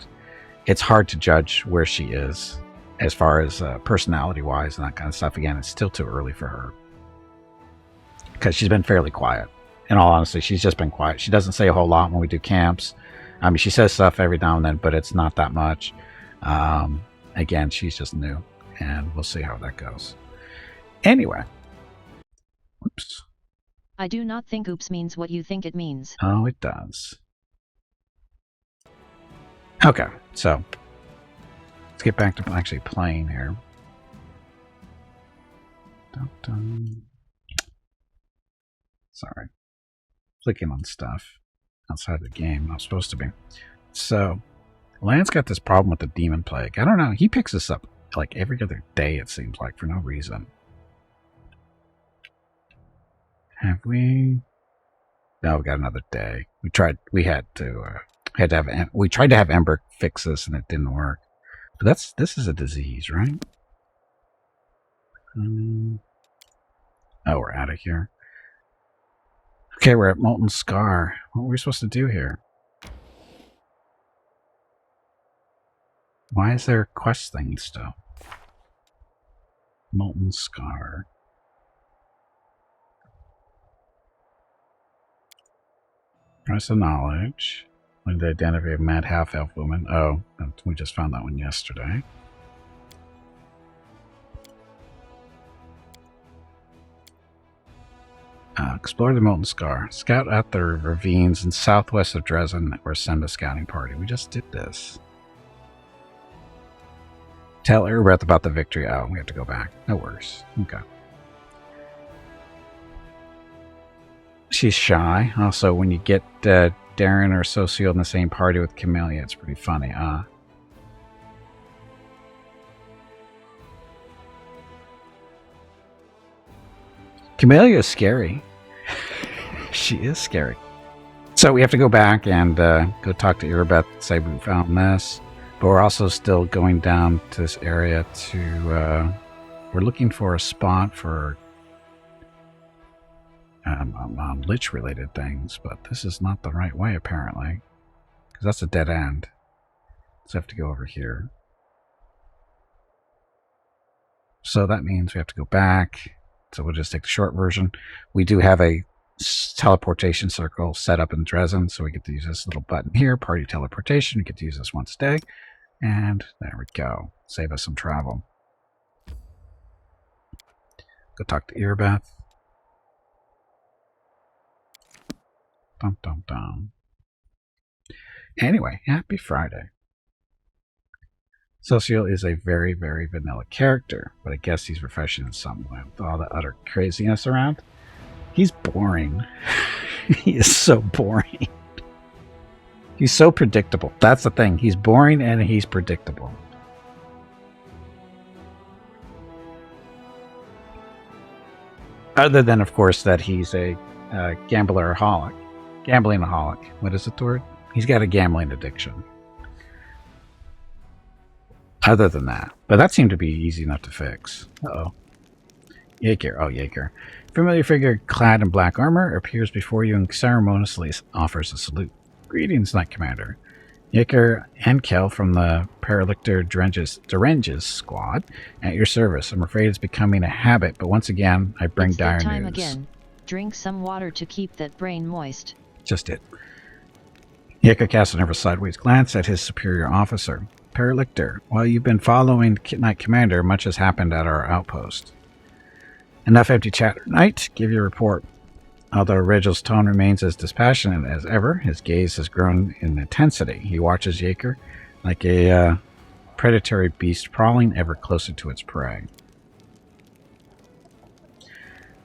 Speaker 1: it's hard to judge where she is as far as personality wise and that kind of stuff. Again, it's still too early for her because she's been fairly quiet. In all honesty, she's just been quiet. She doesn't say a whole lot when we do camps. I mean, she says stuff every now and then, but it's not that much. Again, she's just new, and we'll see how that goes. Anyway. Oops.
Speaker 2: I do not think oops means what you think it means.
Speaker 1: Oh, it does. Okay, so let's get back to actually playing here. Dun, dun. Sorry. Clicking on stuff outside the game. Not supposed to be. So, Lance got this problem with the demon plague. I don't know. He picks this up like every other day, it seems like, for no reason. Have we? No, we got another day. We tried. We had to have. We tried to have Ember fix this, and it didn't work. But this is a disease, right? Oh, we're out of here. Okay, we're at Molten Scar. What were we supposed to do here? Why is there a quest thing still? Molten Scar. Price of Knowledge. When they identify a mad half-elf woman. Oh, we just found that one yesterday. Explore the Molten Scar. Scout out the ravines in southwest of Dresden or send a scouting party. We just did this. Tell Erebeth about the victory. Oh, we have to go back. No worries. Okay. She's shy. Also, when you get Darren or Socio in the same party with Camellia, it's pretty funny. Camellia is scary. She is scary. So we have to go back and go talk to Erebeth, say we found this. But we're also still going down to this area to... we're looking for a spot for Lich-related things, but this is not the right way, apparently. Because that's a dead end. So we have to go over here. So that means we have to go back. So we'll just take the short version. We do have a teleportation circle set up in Dresden, so we get to use this little button here, party teleportation. We get to use this once a day. And there we go. Save us some travel. Go talk to Erebeth. Dum dum dum. Anyway, happy Friday. Socio is a very, very vanilla character, but I guess he's refreshing in some way with all the utter craziness around. He's boring. He is so boring. He's so predictable. That's the thing. He's boring and he's predictable. Other than, of course, that he's a gambling-aholic. What is the word? He's got a gambling addiction. Other than that. But that seemed to be easy enough to fix. Uh-oh. Jaeger. Oh, Jaeger. Familiar figure clad in black armor appears before you and ceremoniously offers a salute. Greetings, Knight Commander. Jaeger and Kel from the Paralictor Derenges squad at your service. I'm afraid it's becoming a habit, but once again, I bring
Speaker 2: it's
Speaker 1: dire
Speaker 2: time
Speaker 1: news.
Speaker 2: Again. Drink some water to keep that brain moist.
Speaker 1: Just it. Jaeger casts a nervous sideways glance at his superior officer. Paralictor, while you've been following Knight Commander, much has happened at our outpost. Enough empty chatter. Knight, give your report. Although Regel's tone remains as dispassionate as ever, his gaze has grown in intensity. He watches Jaeger like a predatory beast prowling ever closer to its prey.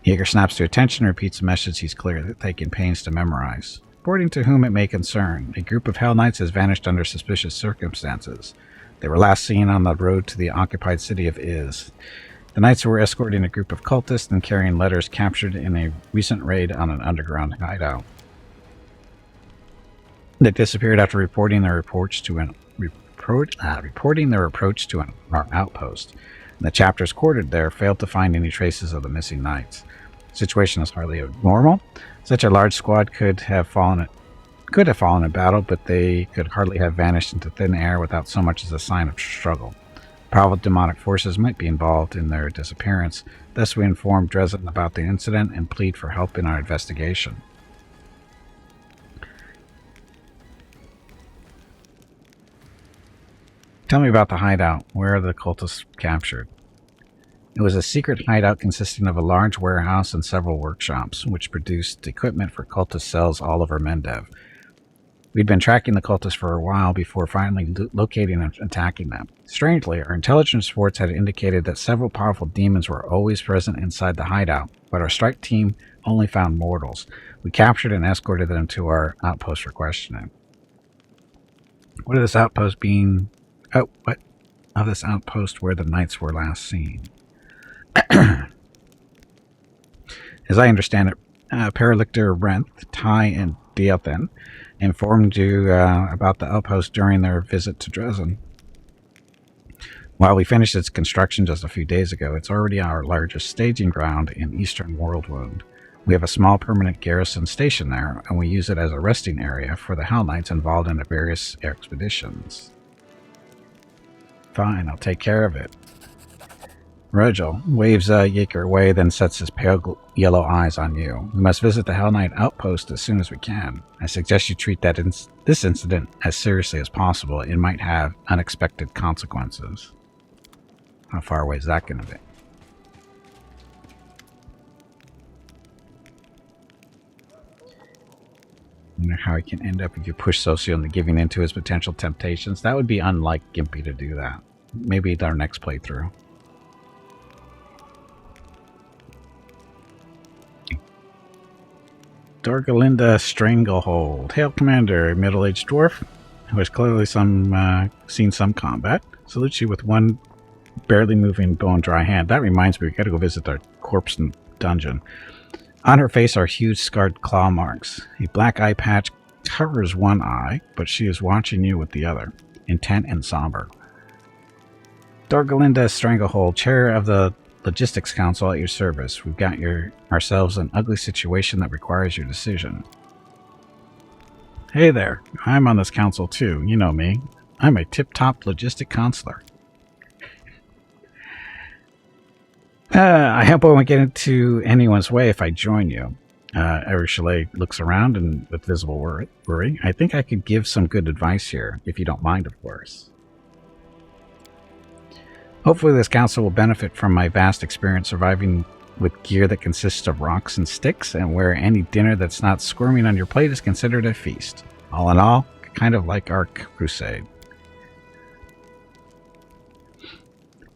Speaker 1: Jaeger snaps to attention and repeats a message he's clearly taking pains to memorize. According to whom it may concern, a group of Hellknights has vanished under suspicious circumstances. They were last seen on the road to the occupied city of Iz. The knights were escorting a group of cultists and carrying letters captured in a recent raid on an underground hideout. They disappeared after reporting their approach to our outpost. And the chapters quartered there failed to find any traces of the missing knights. The situation is hardly normal. Such a large squad could have fallen in battle, but they could hardly have vanished into thin air without so much as a sign of struggle. Powerful demonic forces might be involved in their disappearance. Thus, we informed Dresden about the incident and plead for help in our investigation. Tell me about the hideout. Where are the cultists captured? It was a secret hideout consisting of a large warehouse and several workshops, which produced equipment for cultist cells all over Mendev. We'd been tracking the cultists for a while before finally locating and attacking them. Strangely, our intelligence reports had indicated that several powerful demons were always present inside the hideout, but our strike team only found mortals. We captured and escorted them to our outpost for questioning. What of this outpost being... Oh, what? Of this outpost where the knights were last seen. As I understand it, Paralictor, Renth, Ty, and Diathan informed you about the outpost during their visit to Dresden. While we finished its construction just a few days ago, it's already our largest staging ground in eastern Worldwood. We have a small permanent garrison station there, and we use it as a resting area for the Hellknights involved in the various expeditions. Fine, I'll take care of it. Virgil waves Yeager away, then sets his pale yellow eyes on you. We must visit the Hellknight outpost as soon as we can. I suggest you treat this incident as seriously as possible. It might have unexpected consequences. How far away is that going to be? I wonder how he can end up if you push Socio into giving in to his potential temptations. That would be unlike Gimpy to do that. Maybe our next playthrough. Dorgalinda Stranglehold. Hail, Commander, a middle-aged dwarf who has clearly seen some combat. Salutes you with one barely moving bone-dry hand. That reminds me, we gotta go visit our corpse in dungeon. On her face are huge scarred claw marks. A black eye patch covers one eye, but she is watching you with the other, intent and somber. Dorgalinda Stranglehold, chair of the Logistics Council at your service. We've got ourselves an ugly situation that requires your decision. Hey there, I'm on this council too. You know me. I'm a tip-top logistic counselor. I hope I won't get into anyone's way if I join you. Chalet looks around and with visible worry. I think I could give some good advice here, if you don't mind, of course. Hopefully this council will benefit from my vast experience surviving with gear that consists of rocks and sticks, and where any dinner that's not squirming on your plate is considered a feast. All in all, kind of like our crusade.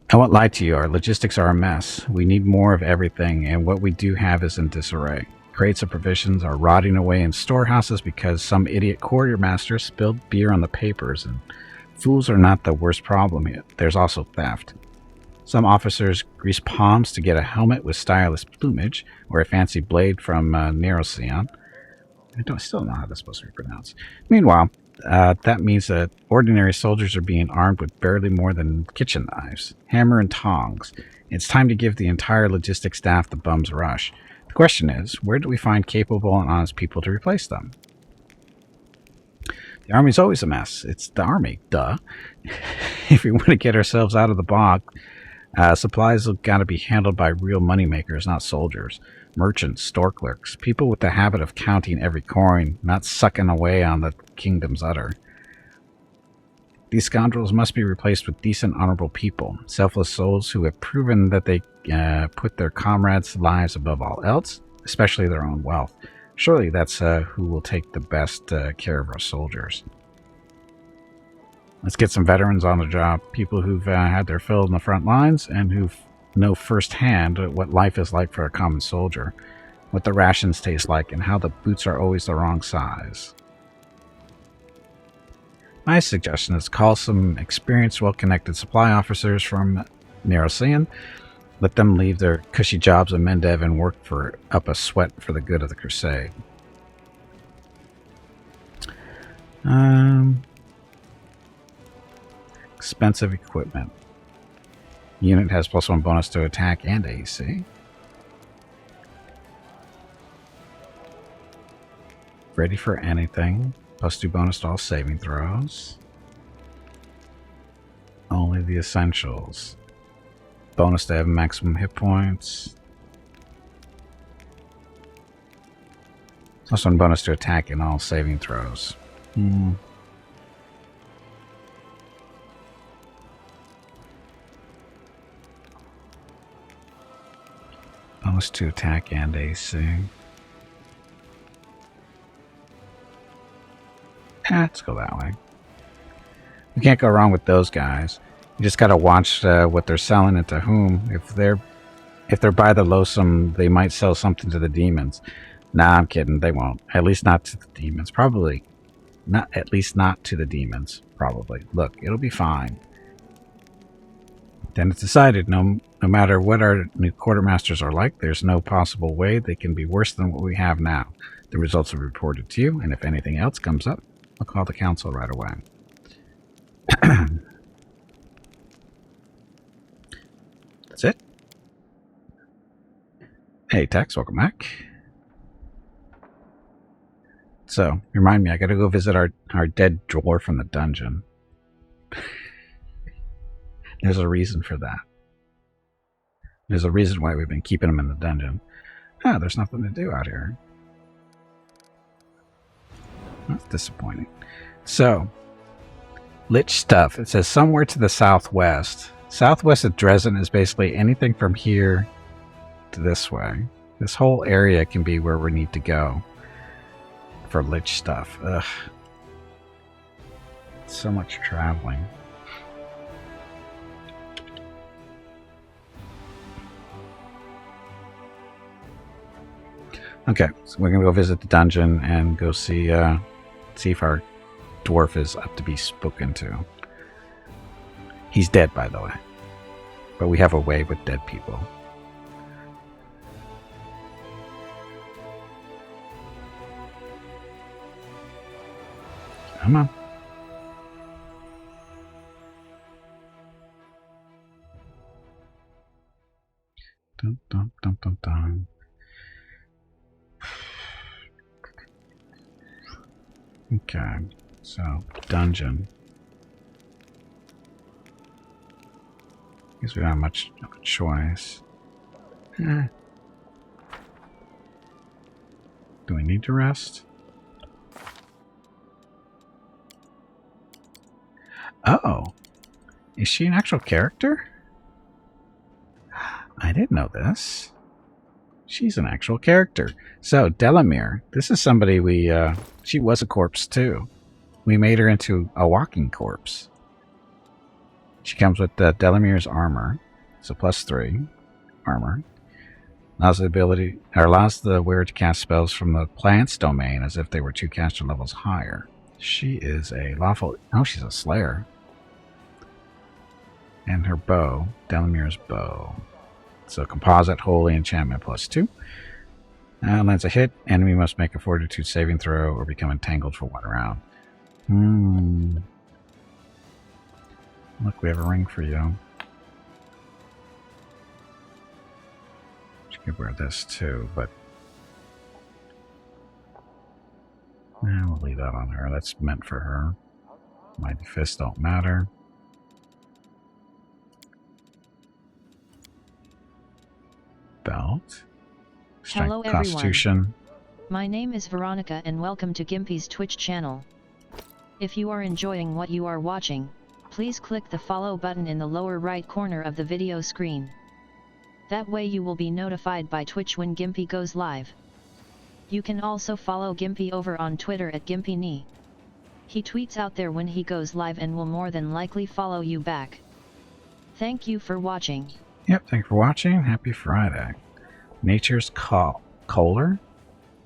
Speaker 1: I won't lie to you, our logistics are a mess. We need more of everything, and what we do have is in disarray. Crates of provisions are rotting away in storehouses because some idiot quartermaster spilled beer on the papers, and fools are not the worst problem here. There's also theft. Some officers grease palms to get a helmet with stylish plumage, or a fancy blade from Nerocean. I still don't know how that's supposed to be pronounced. Meanwhile, that means that ordinary soldiers are being armed with barely more than kitchen knives, hammer and tongs. It's time to give the entire logistics staff the bum's rush. The question is, where do we find capable and honest people to replace them? The army's always a mess. It's the army, duh. If we want to get ourselves out of the bog, supplies have got to be handled by real moneymakers, not soldiers. Merchants, store clerks, people with the habit of counting every coin, not sucking away on the kingdom's udder. These scoundrels must be replaced with decent, honorable people, selfless souls who have proven that they put their comrades' lives above all else, especially their own wealth. Surely that's who will take the best care of our soldiers. Let's get some veterans on the job, people who've had their fill in the front lines and who know firsthand what life is like for a common soldier, what the rations taste like, and how the boots are always the wrong size. My suggestion is call some experienced, well-connected supply officers from Nerocean. Let them leave their cushy jobs in Mendev and work up a sweat for the good of the crusade. Expensive equipment. Unit has +1 bonus to attack and AC. Ready for anything. +2 bonus to all saving throws. Only the essentials. Bonus to have maximum hit points. +1 bonus to attack and all saving throws. Bonus to attack and AC. Let's go that way. We can't go wrong with those guys. You just gotta watch what they're selling and to whom. If they're by the loathsome, they might sell something to the demons. Nah, I'm kidding. They won't. At least not to the demons. Probably Not, at least not to the demons, probably. Look, it'll be fine. Then it's decided, no matter what our new quartermasters are like, there's no possible way they can be worse than what we have now. The results are reported to you, and if anything else comes up, I'll call the council right away. That's it. Hey, Tex, welcome back. So, remind me, I gotta go visit our dead dwarf in the dungeon. There's a reason for that. There's a reason why we've been keeping him in the dungeon. Ah, there's nothing to do out here. That's disappointing. So, Lich stuff. It says somewhere to the southwest. Southwest of Dresden is basically anything from here to this way. This whole area can be where we need to go for Lich stuff. Ugh. So much traveling. Okay, so we're gonna go visit the dungeon and go see if our dwarf is up to be spoken to. He's dead, by the way, but we have a way with dead people. Come on. Dun, dun, dun, dun, dun. Okay, so dungeon. Guess we don't have much of a choice. Do we need to rest? Oh, is she an actual character? I didn't know this. She's an actual character. So, Delamere. This is somebody we, she was a corpse too. We made her into a walking corpse. She comes with Delamere's armor. So +3 armor. Allows the wearer to cast spells from the plant's domain as if they were 2 caster levels higher. She is a lawful... Oh, she's a slayer. And her bow. Delamere's bow. So composite holy enchantment +2. Lands a hit. Enemy must make a fortitude saving throw or become entangled for 1 round. Look, we have a ring for you. She could wear this too, but we'll leave that on her. That's meant for her. Mighty fists don't matter. Belt. Strength,
Speaker 2: Hello
Speaker 1: Constitution.
Speaker 2: everyone. My name is Veronica and welcome to Gimpy's Twitch channel. If you are enjoying what you are watching, please click the follow button in the lower right corner of the video screen. That way you will be notified by Twitch when Gimpy goes live. You can also follow Gimpy over on Twitter at GimpyKnee. He tweets out there when he goes live and will more than likely follow you back. Thank you for watching.
Speaker 1: Yep, thank you for watching. Happy Friday. Nature's Kohler.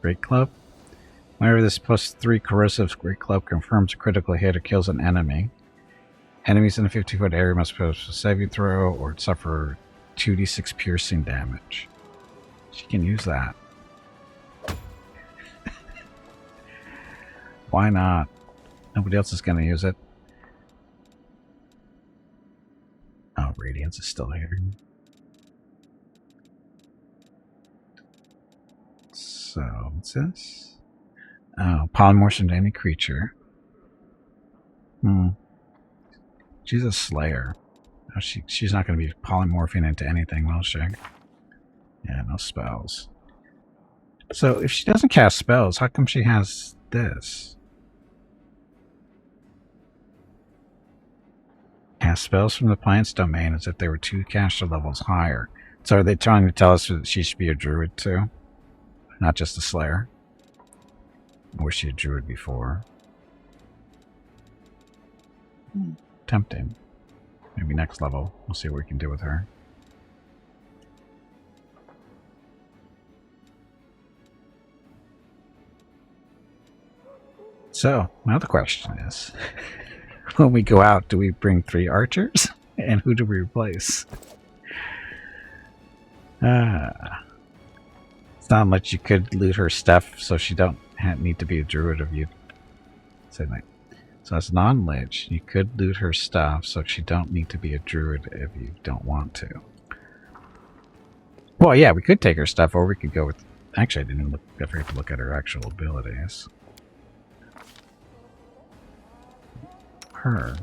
Speaker 1: Great Club. Whenever this +3 corrosive Great Club confirms a critical hit or kills an enemy, enemies in a 50-foot area must post a saving throw or suffer 2d6 piercing damage. She can use that. Why not? Nobody else is going to use it. Oh, Radiance is still here. So, what's this? Oh, polymorph into any creature. She's a slayer. Oh, she's not going to be polymorphing into anything, will she? Yeah, no spells. So, if she doesn't cast spells, how come she has this? Cast spells from the plant's domain as if they were 2 caster levels higher. So are they trying to tell us that she should be a druid too? Not just a slayer? Or was she a druid before? Tempting. Maybe next level. We'll see what we can do with her. So, now the question is, when we go out, do we bring 3 archers? And who do we replace? It's not much. You could loot her stuff so she don't need to be a druid if you say that. So as non-lich, you could loot her stuff so she don't need to be a druid if you don't want to. Well, yeah, we could take her stuff, or we could go with... Actually, I didn't even look... I forgot to look at her actual abilities. Her.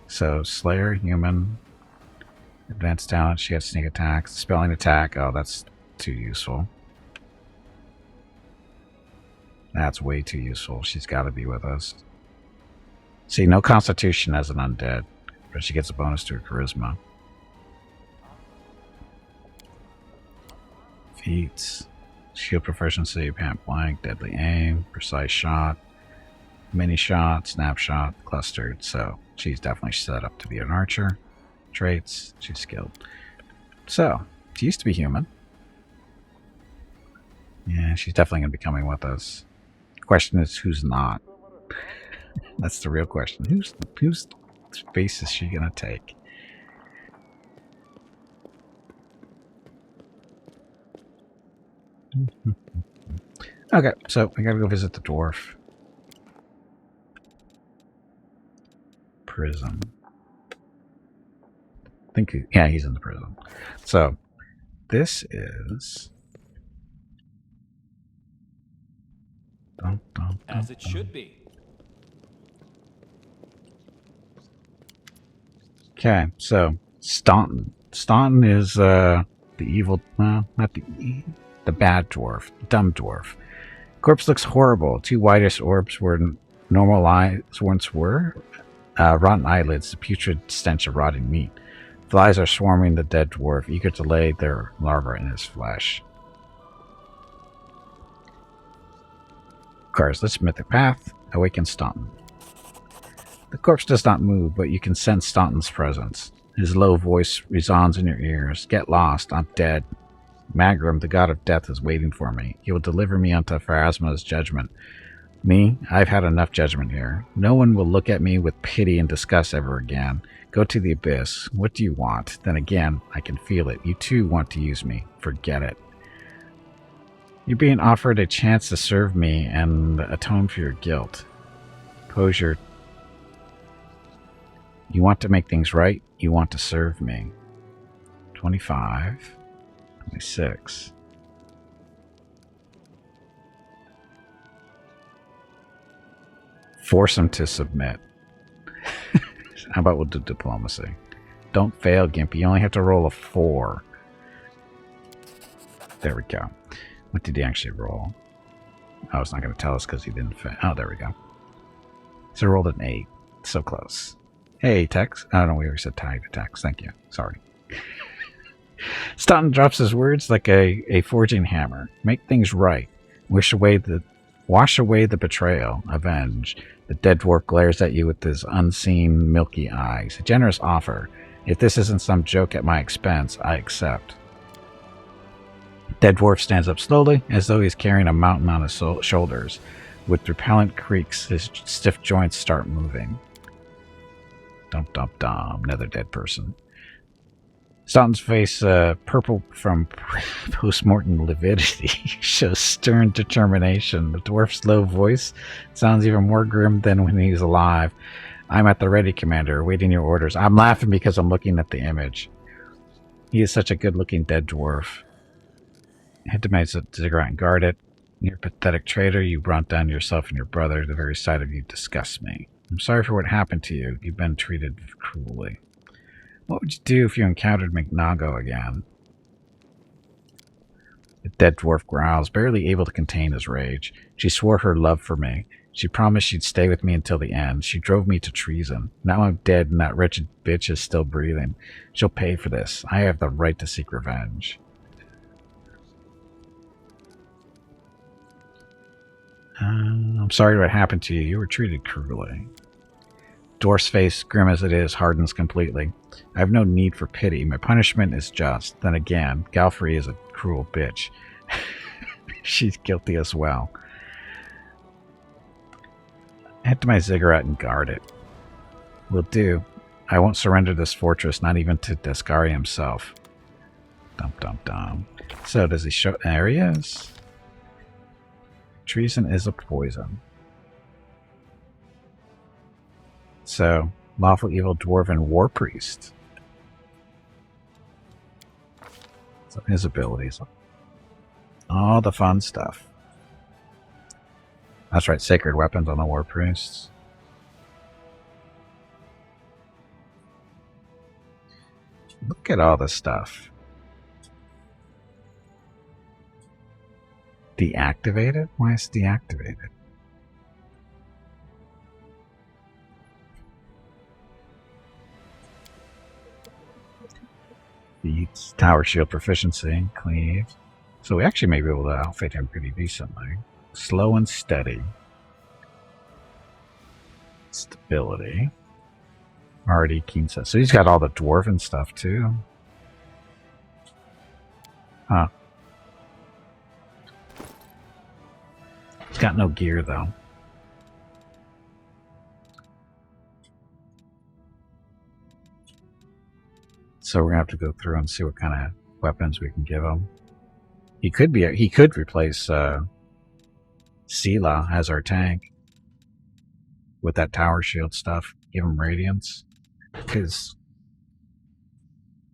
Speaker 1: So, Slayer, human, advanced talent, she has sneak attack, spelling attack, oh, that's too useful. That's way too useful. She's got to be with us. See, no constitution as an undead, but she gets a bonus to her charisma. Feats, shield proficiency, point blank, deadly aim, precise shot, mini shot, snapshot, clustered. So she's definitely set up to be an archer. Traits, she's skilled. So she used to be human. Yeah, she's definitely going to be coming with us. Question is, who's not? That's the real question. Whose space is she going to take? Okay, so I gotta go visit the dwarf. Prison. I think yeah, he's in the prison. So this is
Speaker 3: as it should be.
Speaker 1: Okay, so Staunton. Staunton is the evil, well, not the bad dwarf, dumb dwarf. Corpse looks horrible. 2 whitish orbs where normal eyes once were. Rotten eyelids, the putrid stench of rotting meat. Flies are swarming the dead dwarf, eager to lay their larvae in his flesh. Cars, let's Mythic Path. Awaken Staunton. The corpse does not move, but you can sense Staunton's presence. His low voice resounds in your ears. Get lost, I'm dead. Magrum, the god of death, is waiting for me. He will deliver me unto Pharasma's judgment. Me, I've had enough judgment here. No one will look at me with pity and disgust ever again. Go to the abyss. What do you want? Then again, I can feel it. You too want to use me. Forget it. You're being offered a chance to serve me and atone for your guilt. Pose your... You want to make things right? You want to serve me. 25... 26. Force him to submit. How about we'll do diplomacy? Don't fail, Gimpy. You only have to roll a 4. There we go. What did he actually roll? Oh, it's not going to tell us because he didn't fail. Oh, there we go. So rolled an 8. So close. Hey, Tex. Oh, no, we already said tie to Tex. Thank you. Sorry. Staunton drops his words like a forging hammer. Make things right. Wash away the betrayal. Avenge. The dead dwarf glares at you with his unseen, milky eyes. A generous offer. If this isn't some joke at my expense, I accept. Dead dwarf stands up slowly, as though he's carrying a mountain on his shoulders. With repellent creaks, his stiff joints start moving. Dum dum dum. Another dead person. Staunton's face, purple from post-mortem lividity, shows stern determination. The dwarf's low voice sounds even more grim than when he's alive. I'm at the ready, Commander, awaiting your orders. I'm laughing because I'm looking at the image. He is such a good-looking dead dwarf. Head to my ziggurat and guard it. You're a pathetic traitor. You brought down yourself and your brother. The very sight of you disgusts me. I'm sorry for what happened to you. You've been treated cruelly. What would you do if you encountered McNago again? The dead dwarf growls, barely able to contain his rage. She swore her love for me. She promised she'd stay with me until the end. She drove me to treason. Now I'm dead and that wretched bitch is still breathing. She'll pay for this. I have the right to seek revenge. I'm sorry what happened to you. You were treated cruelly. Dwarf's face, grim as it is, hardens completely. I have no need for pity. My punishment is just. Then again, Galfrey is a cruel bitch. She's guilty as well. Head to my ziggurat and guard it. Will do. I won't surrender this fortress, not even to Descari himself. Dum dum dum. So does he show? There he is. Treason is a poison. So, lawful evil dwarven war priest. So his abilities. All the fun stuff. That's right, sacred weapons on the war priests. Look at all this stuff. Deactivated? Why is it deactivated? Feats, tower shield proficiency, cleave. So we actually may be able to outfit him pretty decently. Slow and steady. Stability. Already keen set. So he's got all the dwarven stuff too. Huh. He's got no gear though. So we're gonna have to go through and see what kind of weapons we can give him. He could replace Sela as our tank with that tower shield stuff. Give him radiance. Because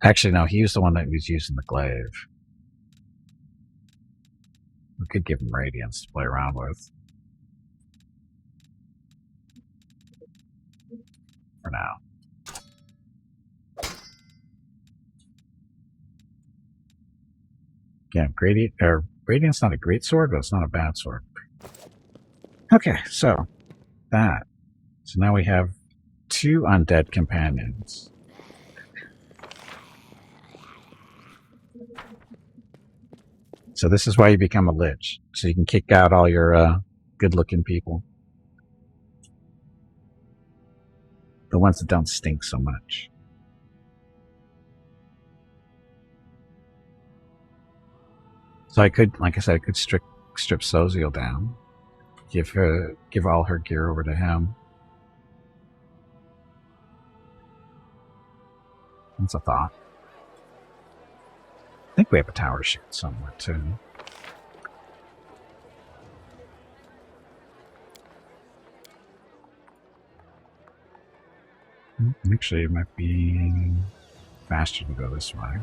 Speaker 1: actually no, he was the one that was using the glaive. We could give him radiance to play around with. For now. Yeah, Radiant's not a great sword, but it's not a bad sword. Okay, so that. So now we have 2 undead companions. So this is why you become a Lich. So you can kick out all your good-looking people. The ones that don't stink so much. So I could, like I said, I could strip Soziel down. Give all her gear over to him. That's a thought. I think we have a tower shield somewhere too. Actually, it might be faster to go this way.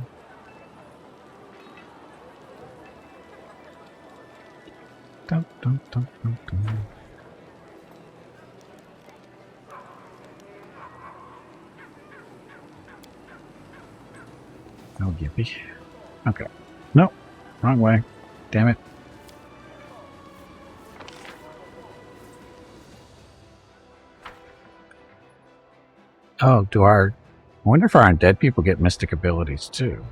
Speaker 1: Dun, dun, dun, dun, dun. Oh, Gimpy. Okay. Nope. Wrong way. Damn it. Oh, I wonder if our undead people get mystic abilities too.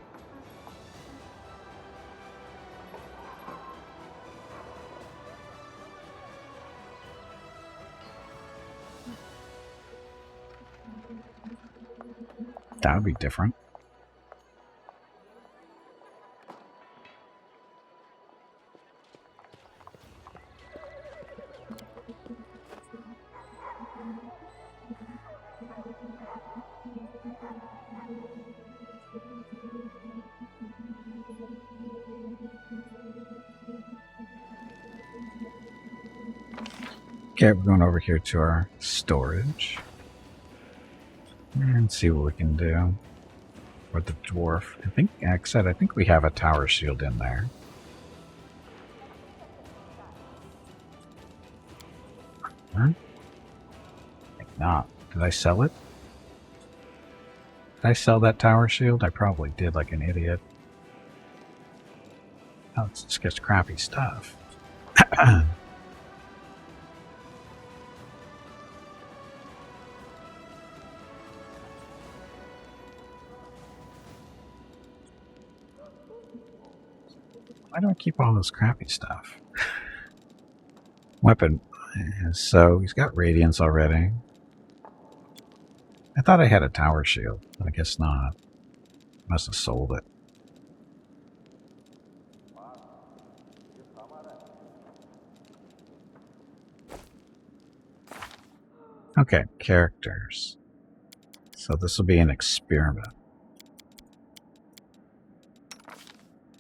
Speaker 1: That would be different. Okay, we're going over here to our storage. And see what we can do. With the dwarf. I think, like I said, I think we have a tower shield in there. Huh? I think not. Did I sell it? Did I sell that tower shield? I probably did, like an idiot. Oh, it's just crappy stuff. Why do I keep all this crappy stuff? Weapon. So he's got radiance already. I thought I had a tower shield, but I guess not. Must have sold it. Okay, characters. So this will be an experiment.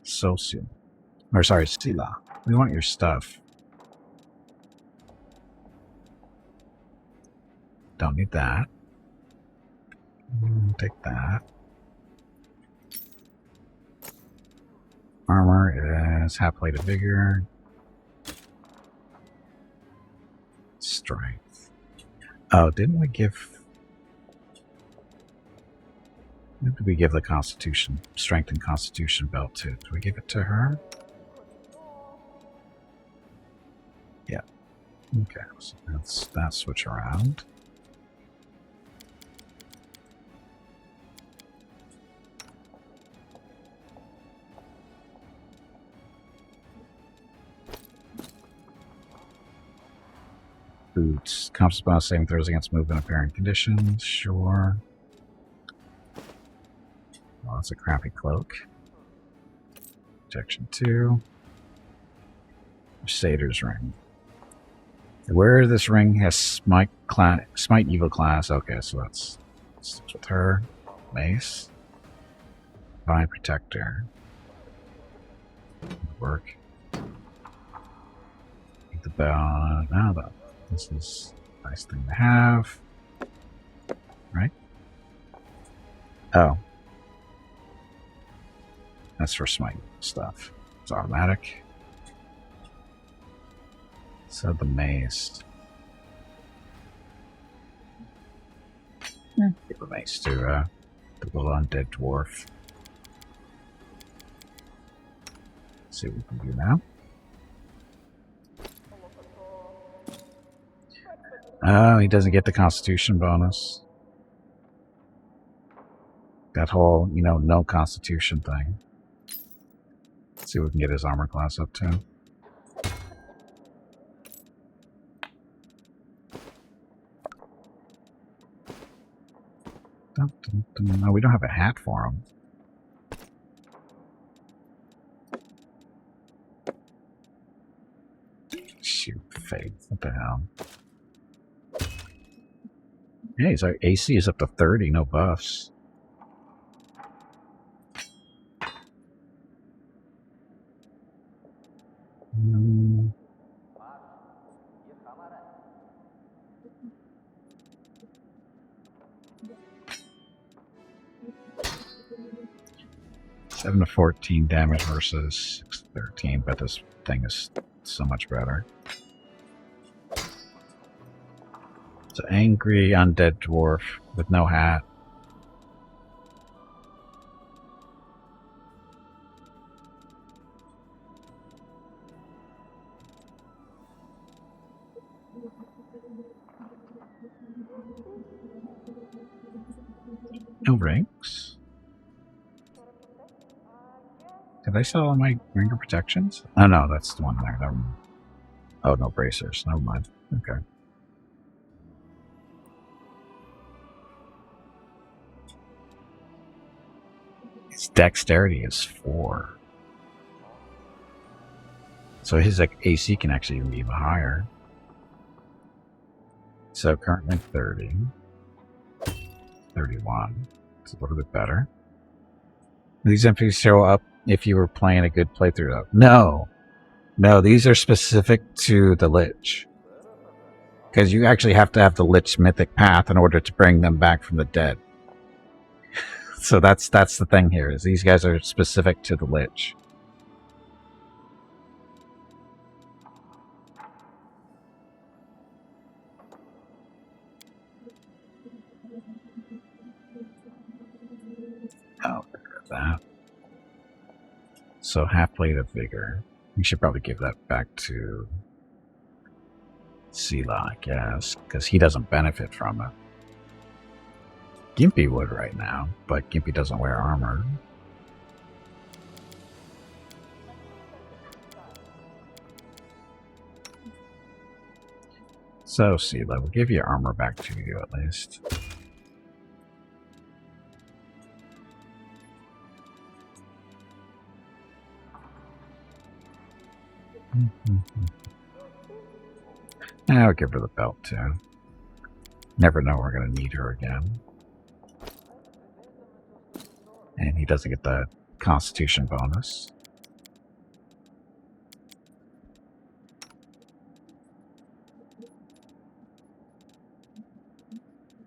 Speaker 1: Social. Or sorry, Sila. We want your stuff. Don't need that. Take that. Armor is half plate of vigor. Strength. Oh, didn't we give... Who did we give the Constitution? Strength and Constitution belt to? Did we give it to her? Yeah. Okay, so that's that switch around. Boots. Comps bonus saving throws against movement apparent conditions. Sure. Well, that's a crappy cloak. Protection 2. Crusader's ring. Where this ring has smite evil class. Okay, so that's with her. Mace. Divine Protector. Work. The bell. Now though. This is a nice thing to have. Right? Oh. That's for smite stuff. It's automatic. So the mace. Give the mace to the little undead dwarf. Let's see what we can do now. Oh, he doesn't get the Constitution bonus. That whole, no Constitution thing. Let's see what we can get his armor class up to. No, we don't have a hat for him. Shoot, Faith. What the hell? Yeah, his AC is up to 30, no buffs. Mm. Seven to 14 damage versus 6 to 13, but this thing is so much better. It's an angry undead dwarf with no hat. No rings? Did I sell all my ringer protections? Oh no, that's the one there. Never mind. Oh, no bracers. Never mind. Okay. His dexterity is 4. So his AC can actually be even higher. So currently 30. 31. It's a little bit better. These NPCs show up if you were playing a good playthrough though. No. No, these are specific to the Lich. Because you actually have to have the Lich mythic path in order to bring them back from the dead. So that's the thing here, is these guys are specific to the Lich. Oh, look at that. So half plate of vigor. We should probably give that back to Sila, I guess, because he doesn't benefit from it. Gimpy would right now, but Gimpy doesn't wear armor. So, Sila, we'll give your armor back to you at least. I'll give her the belt too. Never know we're going to need her again. And he doesn't get the Constitution bonus.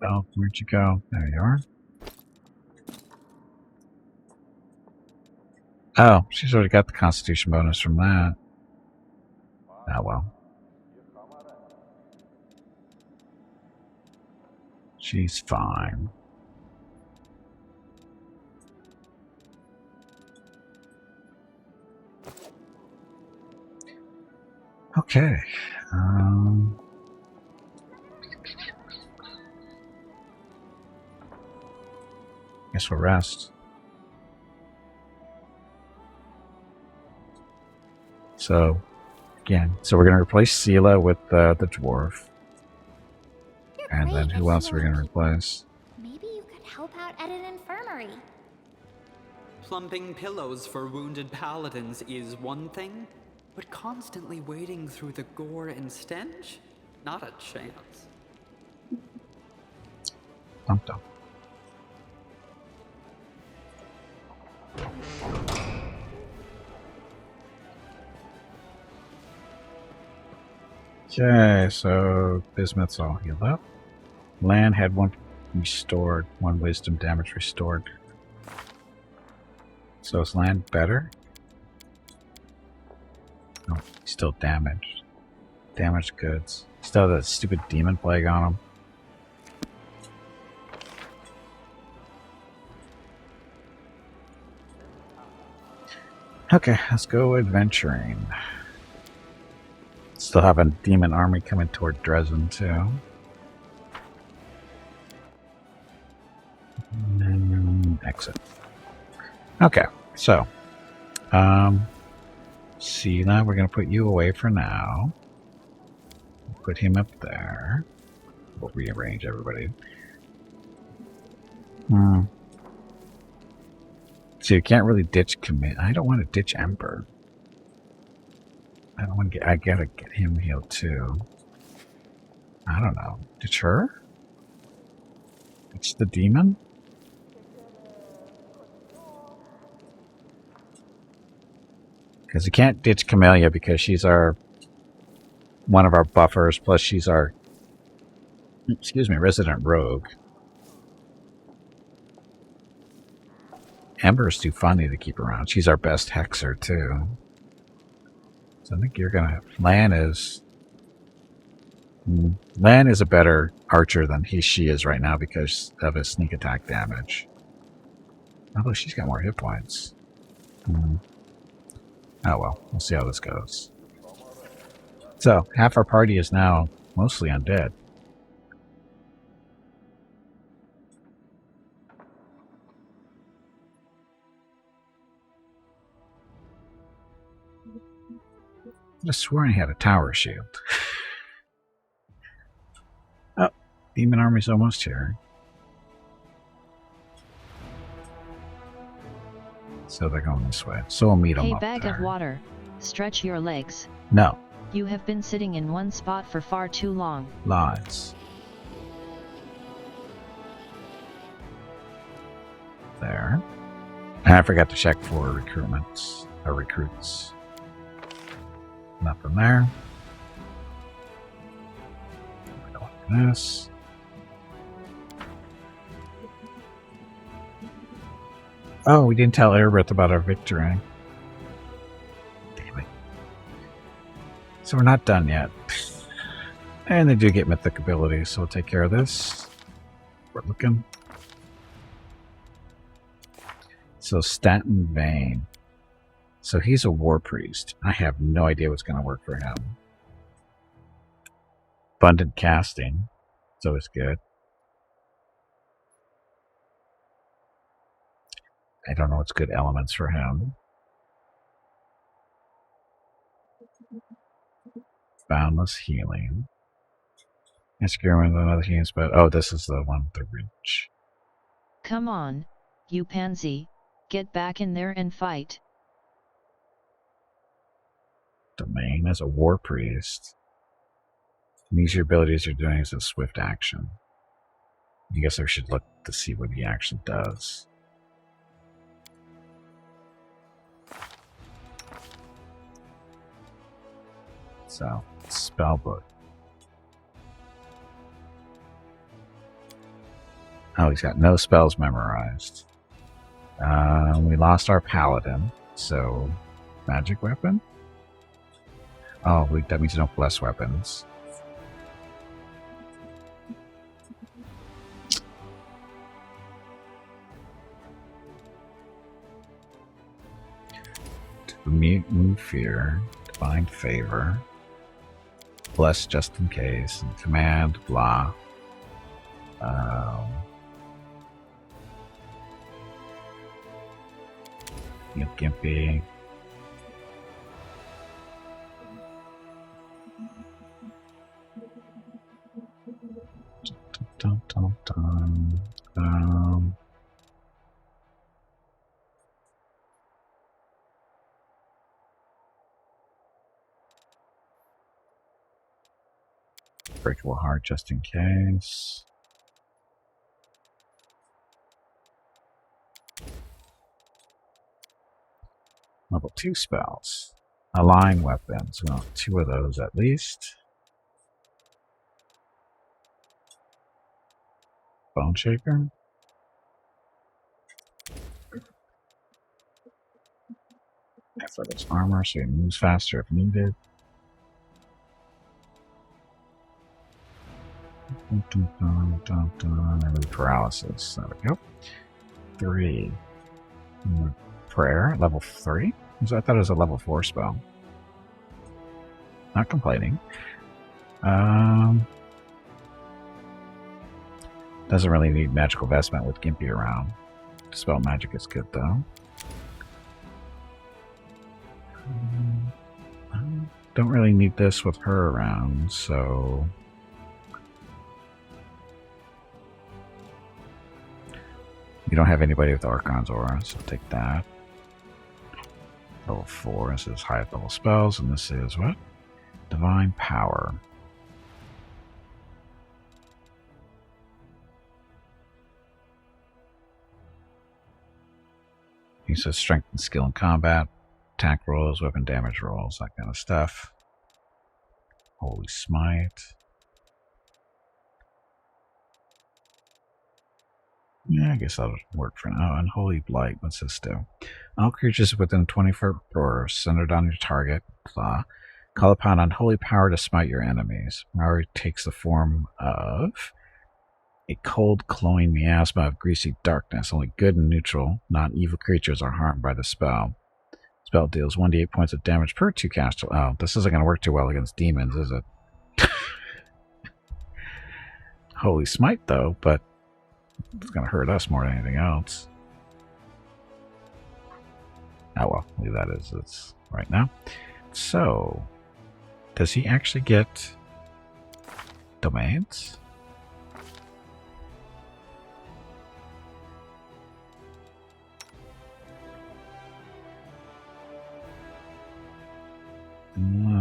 Speaker 1: Oh, where'd you go? There you are. Oh, she's already got the Constitution bonus from that. Oh, well. She's fine. Okay. Guess we'll rest. So, again, we're going to replace Sela with the dwarf. And then who else are we going to replace?
Speaker 3: Maybe you could help out at an infirmary.
Speaker 4: Plumping pillows for wounded paladins is one thing, but constantly wading through the gore and stench? Not a chance.
Speaker 1: Dum dum. Okay, so Bismuth's all healed up. Lan had one restored, one wisdom damage restored. So is Lan better? No, he's still damaged. Damaged goods. Still has that stupid demon plague on him. Okay, let's go adventuring. Still have a demon army coming toward Dresden too. And exit. Okay, so see that we're gonna put you away for now. Put him up there. We'll rearrange everybody. So you can't really ditch commit. I don't want to ditch Emperor. I don't want to get. I gotta get him healed too. I don't know. Ditch her? Ditch the demon? Because you can't ditch Camellia because she's our one of our buffers. Plus, she's our resident rogue. Ember's too funny to keep around. She's our best hexer too. So I think you're gonna. Lan is a better archer than she is right now because of his sneak attack damage. Although she's got more hit points. Oh well, we'll see how this goes. So half our party is now mostly undead. I just sworn he had a tower shield. Oh, demon army's almost here. So they're going this way. So we'll meet them
Speaker 2: Hey,
Speaker 1: up
Speaker 2: bag
Speaker 1: there.
Speaker 2: of water. Stretch your legs.
Speaker 1: No.
Speaker 2: You have been sitting in one spot for far too long.
Speaker 1: Lies. There. And I forgot to check for recruitments. Or recruits. Nothing there. We're doing this. Oh, we didn't tell Erebeth about our victory. Damn it. So we're not done yet. And they do get mythic abilities, so we'll take care of this. We're looking. So Stanton Vane. So he's a war priest. I have no idea what's going to work for him. Abundant casting. So it's good. I don't know what's good elements for him. Boundless healing. Experiment with another healing spell. Oh, this is the one with the reach.
Speaker 2: Come on, you pansy. Get back in there and fight.
Speaker 1: Domain as a war priest. These your abilities are doing as a swift action. I guess I should look to see what he actually does. So, spellbook. Oh, he's got no spells memorized. We lost our paladin, so magic weapon? Oh, that means you don't bless weapons. Move fear, divine favor, bless just in case, and command, blah. Gimpy. Dun, dun, dun. Breakable heart just in case. Level 2 spells. Align weapons. We want 2 of those at least. Bone Shaker. Effortless armor, so he moves faster if needed. Remove paralysis. There we go. 3. Prayer, level 3. So I thought it was a level 4 spell. Not complaining. Doesn't really need magical vestment with Gimpy around. Spell magic is good though. Don't really need this with her around, so you don't have anybody with Archon's aura, so take that. Level 4, this is high level spells, and this is what? Divine Power. He says strength and skill in combat, attack rolls, weapon damage rolls, that kind of stuff. Holy Smite. Yeah, I guess that'll work for now. Unholy Blight, what's this do? All creatures within 20-foot or centered on your target, call upon unholy power to smite your enemies. Power takes the form of a cold, cloying miasma of greasy darkness. Only good and neutral, not evil creatures are harmed by the spell. Spell deals 1d8 points of damage per 2 cast. Oh, this isn't going to work too well against demons, is it? Holy Smite, though, but it's going to hurt us more than anything else. Oh well, leave that as it's right now. So, does he actually get domains?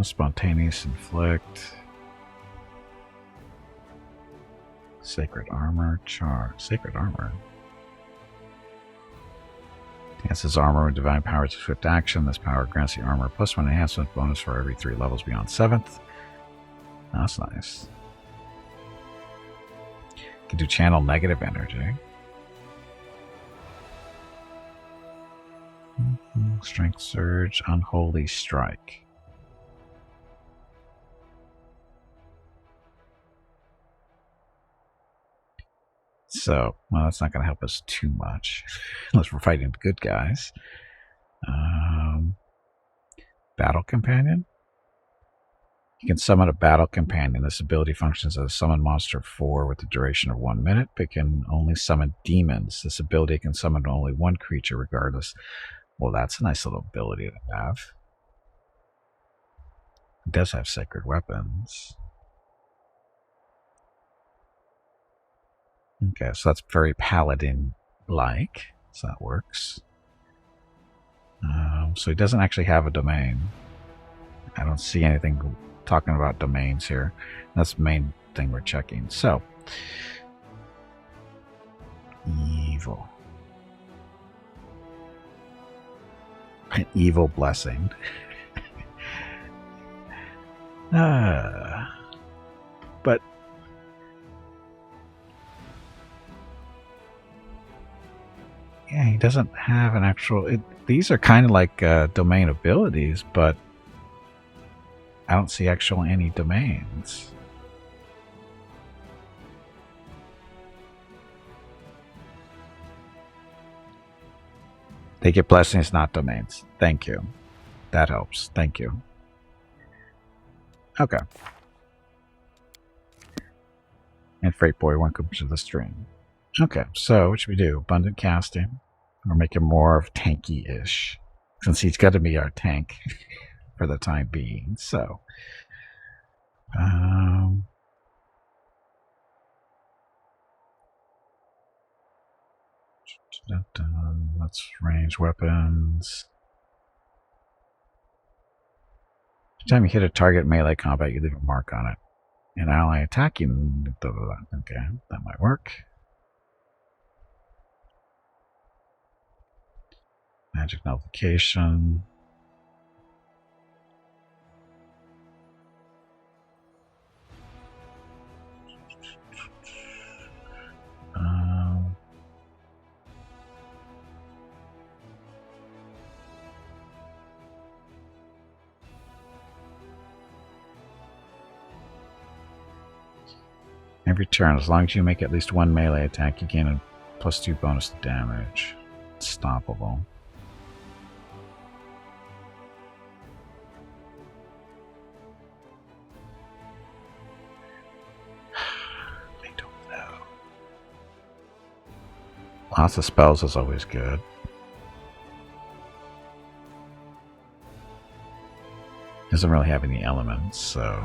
Speaker 1: Spontaneous inflict. Sacred armor, sacred armor. Enhances armor with divine power to swift action. This power grants the armor +1 enhancement bonus for every 3 levels beyond 7th. That's nice. You can do channel negative energy. Strength surge, unholy strike. So, well, that's not going to help us too much, unless we're fighting the good guys. Battle Companion? You can summon a Battle Companion. This ability functions as a summon monster 4 with a duration of 1 minute, but can only summon demons. This ability can summon only 1 creature regardless. Well, that's a nice little ability to have. It does have sacred weapons. Okay, so that's very paladin-like, so that works. So he doesn't actually have a domain. I don't see anything talking about domains here. That's the main thing we're checking. So, Evil. An evil blessing. But yeah, he doesn't have an actual. These are kind of like domain abilities, but I don't see actual any domains. They get blessings, not domains. Thank you. That helps. Thank you. Okay. And Freight Boy, welcome to the stream. Okay, so what should we do? Abundant casting, or make him more of tanky-ish, since he's got to be our tank for the time being. So, let's range weapons. Every time you hit a target in melee combat, you leave a mark on it. An ally attacking. Okay, that might work. Magic nullification. Every turn, as long as you make at least one melee attack, you gain a +2 bonus to damage. Stoppable. I don't know. Lots of spells is always good. Doesn't really have any elements, so...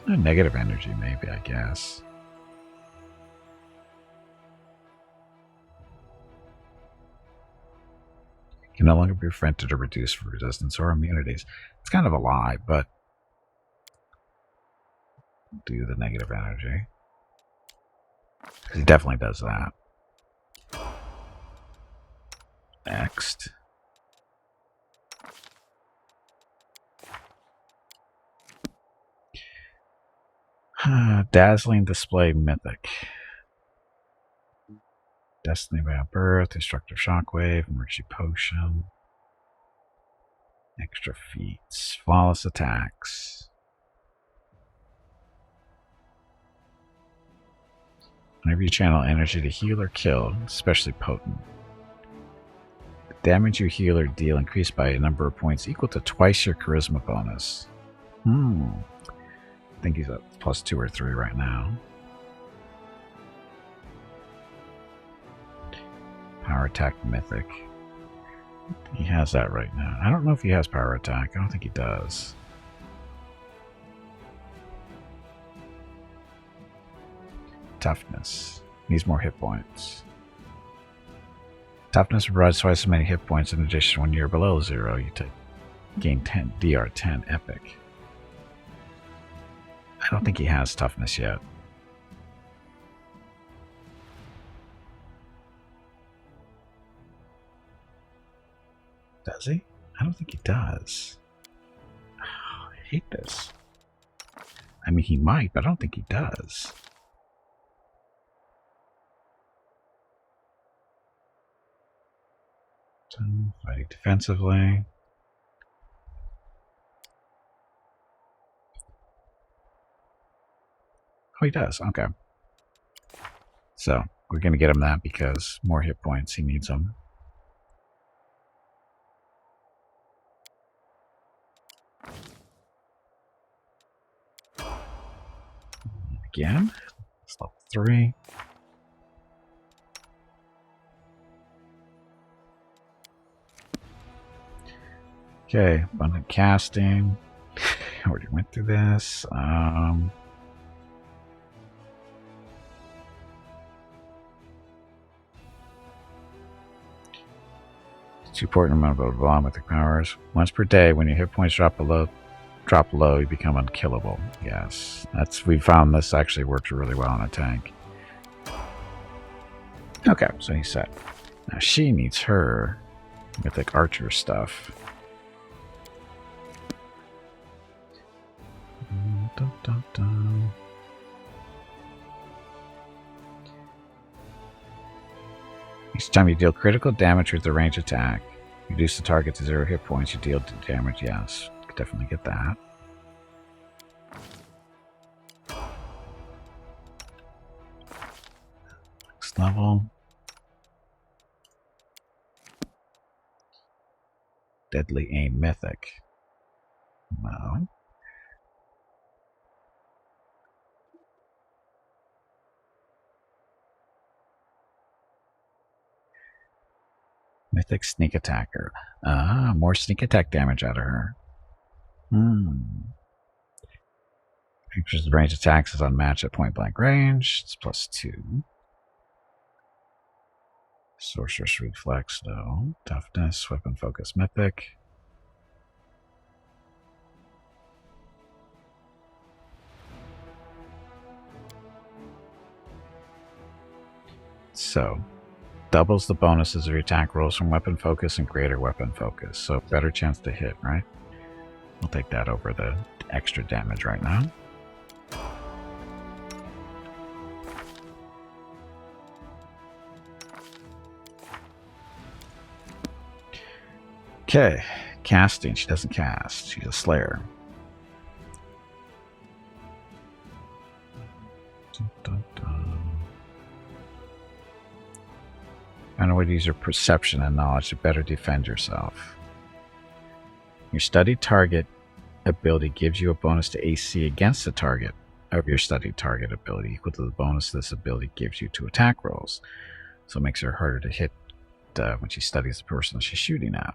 Speaker 1: Negative energy, maybe, I guess. Can no longer be prevented or reduced for resistance or immunities. It's kind of a lie, but do the negative energy. He definitely does that. Next. Dazzling Display Mythic. Destiny by Birth, Destructive Shockwave, Emergency Potion. Extra feats. Flawless attacks. Whenever you channel energy to heal or kill, especially potent. The damage you heal or deal increased by a number of points equal to twice your charisma bonus. I think he's at +2 or 3 right now. Power Attack Mythic. He has that right now. I don't know if he has Power Attack. I don't think he does. Toughness. Needs more hit points. Toughness provides twice as many hit points. In addition, when you're below 0, you gain 10 DR10 Epic. I don't think he has toughness yet. Does he? I don't think he does. Oh, I hate this. I mean, he might, but I don't think he does. Fighting defensively. Oh, he does. Okay. So, we're going to get him that because more hit points. He needs them. Again. It's level 3. Okay. Abundant casting. I already went through this. It's important amount of mythic powers. Once per day, when your hit points drop low, you become unkillable. Yes, we found this actually works really well on a tank. Okay, so he's set. Now she needs her Mythic Archer stuff. Dun, dun, dun. Each time you deal critical damage with a range attack, reduce the target to 0 hit points, you deal damage. Yes, could definitely get that. Next level. Deadly Aim Mythic. No. Mythic Sneak Attacker. Ah, more sneak attack damage out of her. Features the range attacks is unmatched at point blank range. It's +2. Sorceress Reflex, no. Toughness, Weapon Focus Mythic. So, doubles the bonuses of your attack rolls from Weapon Focus and Greater Weapon Focus. So, better chance to hit, right? We'll take that over the extra damage right now. Okay, casting. She doesn't cast. She's a Slayer. Dun, dun, dun. Find a way to use your perception and knowledge to better defend yourself. Your studied target ability gives you a bonus to AC against the target of your studied target ability, equal to the bonus this ability gives you to attack rolls. So it makes her harder to hit when she studies the person she's shooting at.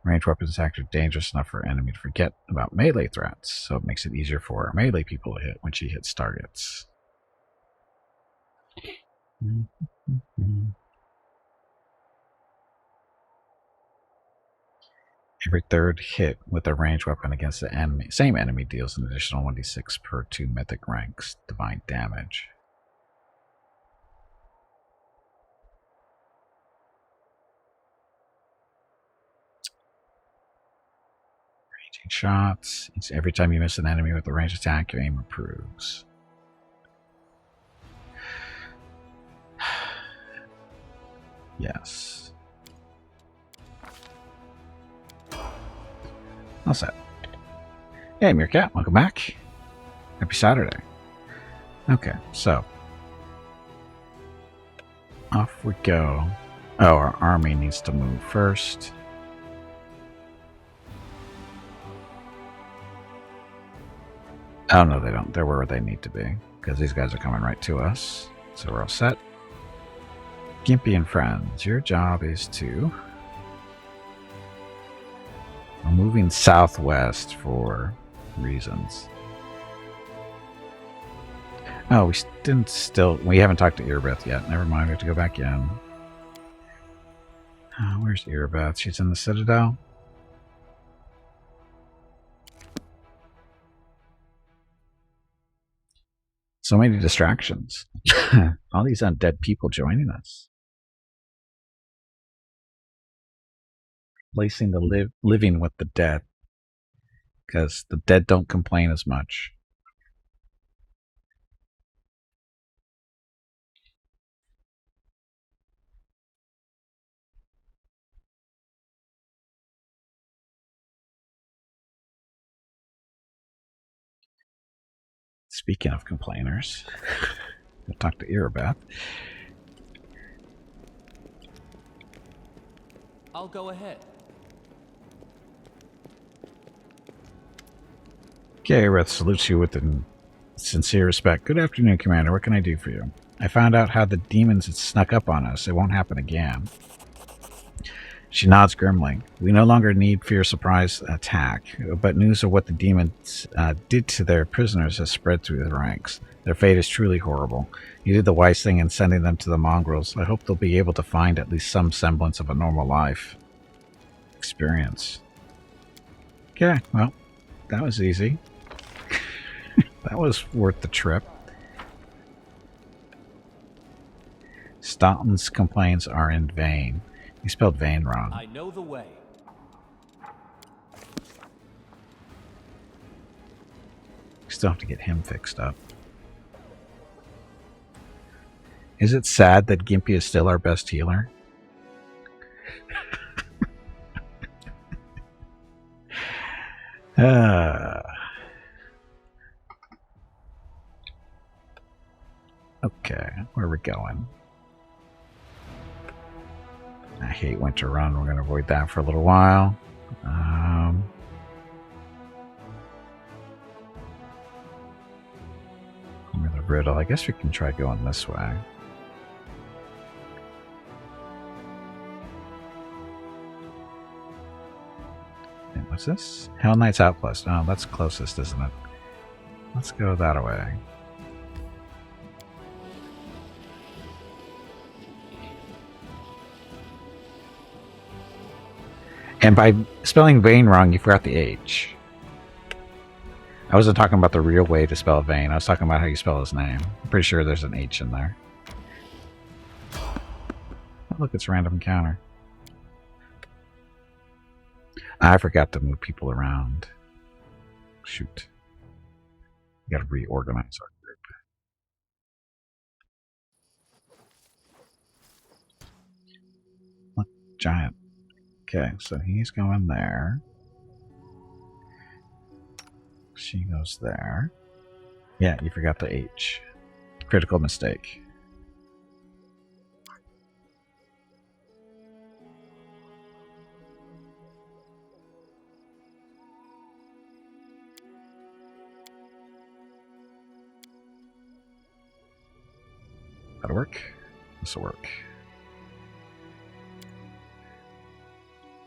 Speaker 1: Ranged weapons attack are dangerous enough for an enemy to forget about melee threats, so it makes it easier for our melee people to hit when she hits targets. Every third hit with a ranged weapon against the same enemy deals an additional 1d6 per 2 mythic ranks divine damage. Ranging shots. Every time you miss an enemy with a ranged attack, your aim improves. Yes. All set. Hey, Meerkat, welcome back. Happy Saturday. Okay, so off we go. Oh, our army needs to move first. Oh, no, they don't. They're where they need to be, because these guys are coming right to us. So we're all set. Gimpy and friends, your job is to... We're moving southwest for reasons. Oh, we haven't talked to Irbeth yet. Never mind, we have to go back in. Oh, where's Irbeth? She's in the Citadel? So many distractions. All these undead people joining us. Replacing the living with the dead. Because the dead don't complain as much. Speaking of complainers, I'll talk to Irbeth.
Speaker 5: I'll go ahead.
Speaker 1: Okay, Irbeth salutes you with sincere respect. Good afternoon, Commander. What can I do for you? I found out how the demons had snuck up on us. It won't happen again. She nods grimly. We no longer need fear surprise attack, but news of what the demons did to their prisoners has spread through the ranks. Their fate is truly horrible. You did the wise thing in sending them to the mongrels. I hope they'll be able to find at least some semblance of a normal life. Experience. Okay, well, that was easy. That was worth the trip. Dalton's complaints are in vain. He spelled vain wrong.
Speaker 5: I know the way.
Speaker 1: Still have to get him fixed up. Is it sad that Gimpy is still our best healer? Okay, where are we going? I hate Winter Run. We're going to avoid that for a little while. With a riddle, I guess we can try going this way. And what's this? Hellknight's Outpost. Oh, that's closest, isn't it? Let's go that way. And by spelling Vane wrong, you forgot the H. I wasn't talking about the real way to spell Vane. I was talking about how you spell his name. I'm pretty sure there's an H in there. Oh, look, it's a random encounter. I forgot to move people around. Shoot. We gotta reorganize our group. Look, giant. Okay, so he's going there. She goes there. Yeah, you forgot the H. Critical mistake. That'll work. This'll work.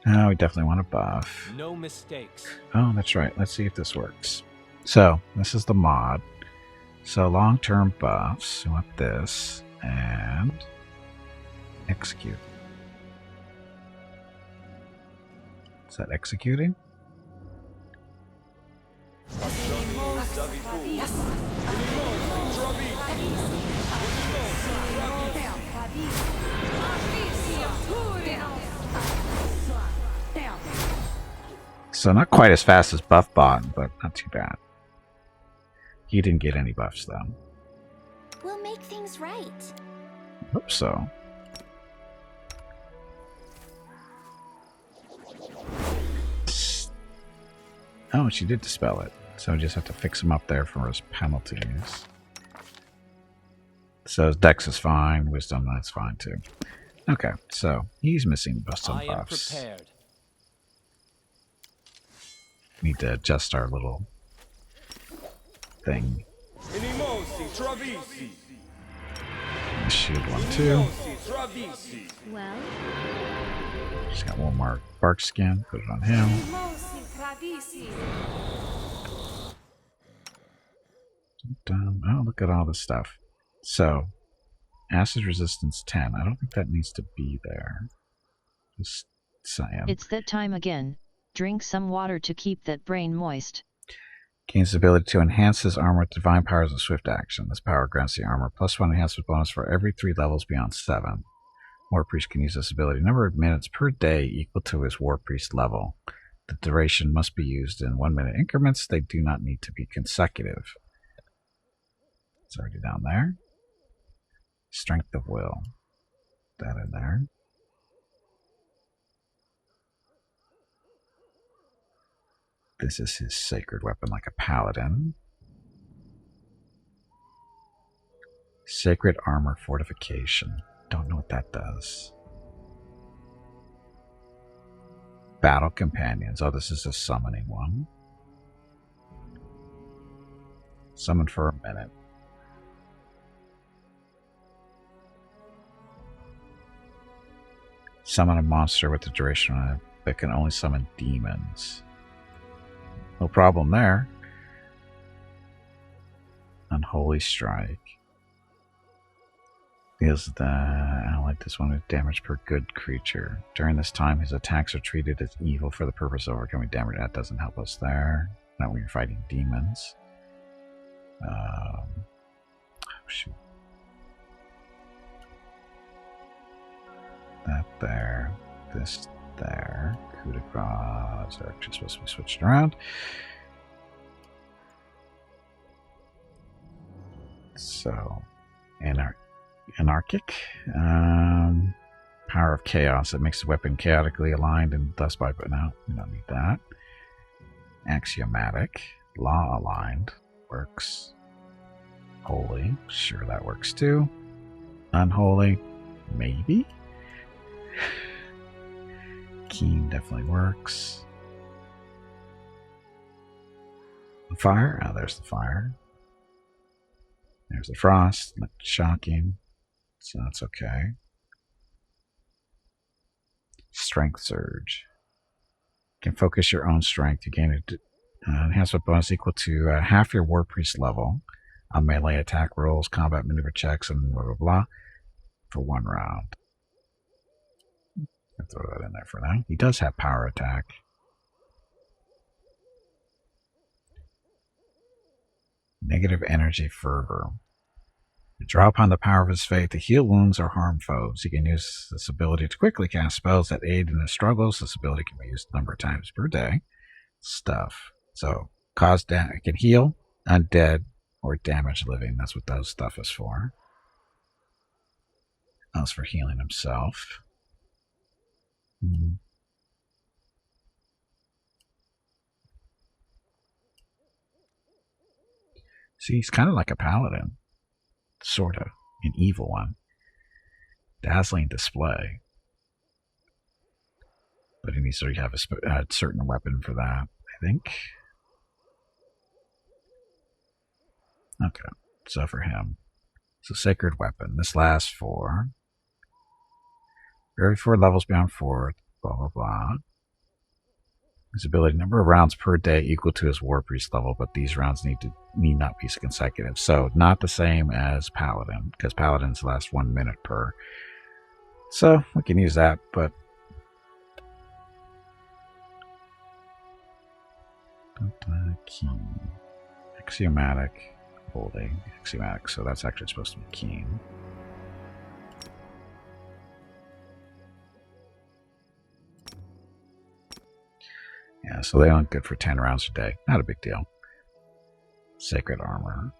Speaker 1: Oh, we definitely want a buff.
Speaker 5: No mistakes.
Speaker 1: Oh, that's right. Let's see if this works. So, this is the mod. So, long-term buffs. We want this. And execute. Is that executing? So not quite as fast as Buffbot, but not too bad. He didn't get any buffs though.
Speaker 3: We'll make things right.
Speaker 1: Hope so. Oh, she did dispel it. So we just have to fix him up there for his penalties. So his dex is fine, wisdom that's fine too. Okay, so he's missing some buffs.
Speaker 5: I am prepared.
Speaker 1: Need to adjust our little thing. Shield one too.
Speaker 3: Well,
Speaker 1: Just got one more bark skin. Put it on him. Oh, look at all this stuff. So, acid resistance 10. I don't think that needs to be there. Just saying.
Speaker 2: It's that time again. Drink some water to keep that brain moist.
Speaker 1: Gains the ability to enhance his armor with divine powers and swift action. This power grants the armor +1 enhancement bonus for every 3 levels beyond 7. War Priest can use this ability number of minutes per day equal to his War Priest level. The duration must be used in 1-minute increments. They do not need to be consecutive. It's already down there. Strength of Will. That in there. This is his sacred weapon, like a paladin. Sacred armor fortification. Don't know what that does. Battle companions. Oh, this is a summoning one. Summon for a minute. Summon a monster with the duration on it that can only summon demons. No problem there. Unholy Strike. Deals the ally this one with damage per good creature. During this time, his attacks are treated as evil for the purpose of overcoming damage. That doesn't help us there. Not when you're fighting demons. Oh, shoot. That there. This there. Coup de grace. They're actually supposed to be switched around. So, anarchic. Power of chaos. It makes the weapon chaotically aligned and thus by. But no, we don't need that. Axiomatic. Law aligned. Works. Holy. Sure, that works too. Unholy. Maybe. Keen definitely works. Fire. Oh, there's the fire. There's the frost. Shocking. So that's okay. Strength surge. You can focus your own strength. You gain an enhancement bonus equal to half your War Priest level on melee attack rolls, combat maneuver checks, and blah blah blah for 1 round. I'll throw that in there for now. He does have power attack. Negative energy fervor. To draw upon the power of his faith to heal wounds or harm foes. He can use this ability to quickly cast spells that aid in his struggles. This ability can be used a number of times per day. Stuff. So, it can heal undead or damage living. That's what those stuff is for. That's for healing himself. See, he's kind of like a paladin. Sort of. An evil one. Dazzling display. But he needs to have a certain weapon for that, I think. Okay. So for him. It's a sacred weapon. This lasts for every 4 levels beyond 4. Blah, blah, blah. His ability number of rounds per day equal to his War Priest level, but these rounds need not be consecutive. So not the same as Paladin, because Paladins last 1 minute per. So we can use that, but keen. Axiomatic, holding, axiomatic. So that's actually supposed to be keen. Yeah, so they aren't good for 10 rounds a day. Not a big deal. Sacred armor.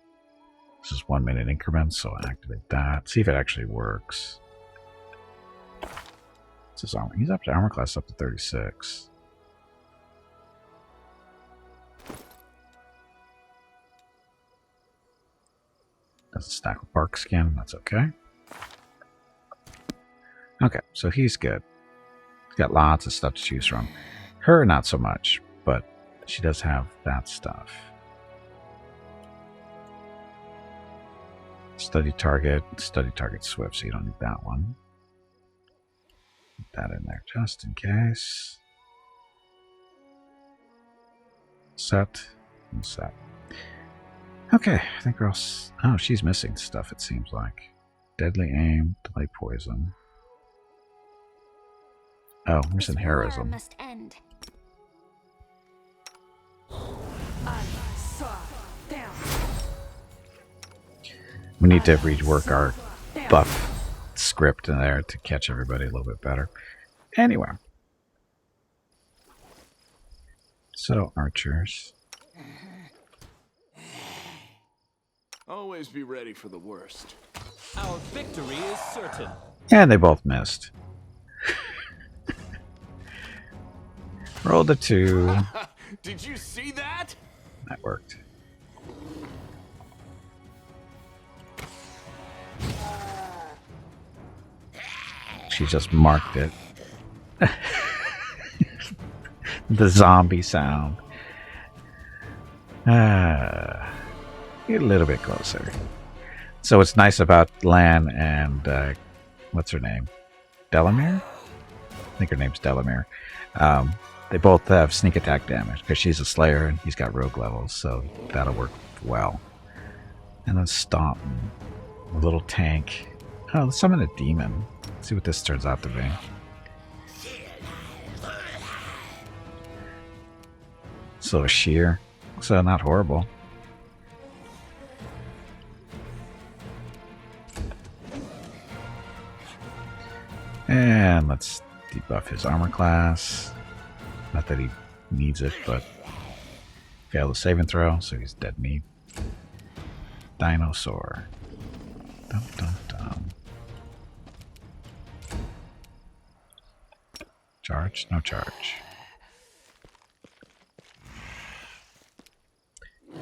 Speaker 1: This is 1 minute increments, so I'll activate that. See if it actually works. What's his armor? He's up to armor class up to 36. Doesn't stack with bark skin. That's okay. Okay, so he's good. He's got lots of stuff to choose from. Her, not so much, but she does have that stuff. Study target swift, so you don't need that one. Put that in there just in case. Set and set. Okay, I think we're all. Oh, she's missing stuff, it seems like. Deadly aim, delay poison. Oh, we're missing heroism.
Speaker 3: Must end.
Speaker 1: We need to rework our buff script in there to catch everybody a little bit better. Anyway. So, archers.
Speaker 5: Always be ready for the worst.
Speaker 6: Our victory is certain.
Speaker 1: And they both missed. Rolled a 2.
Speaker 5: Did you see that?
Speaker 1: That worked. She just marked it. The zombie sound. Get a little bit closer. So what's nice about Lan and what's her name? Delamere? I think her name's Delamere. They both have sneak attack damage because she's a slayer and he's got rogue levels, so that'll work well. And then Stomp, a little tank. Oh, let's summon a demon. Let's see what this turns out to be. So a shear, so not horrible. And Let's debuff his armor class. Not that he needs it, but failed the saving throw, so he's dead meat. Dinosaur. Dum dum dum. Charge? No charge. I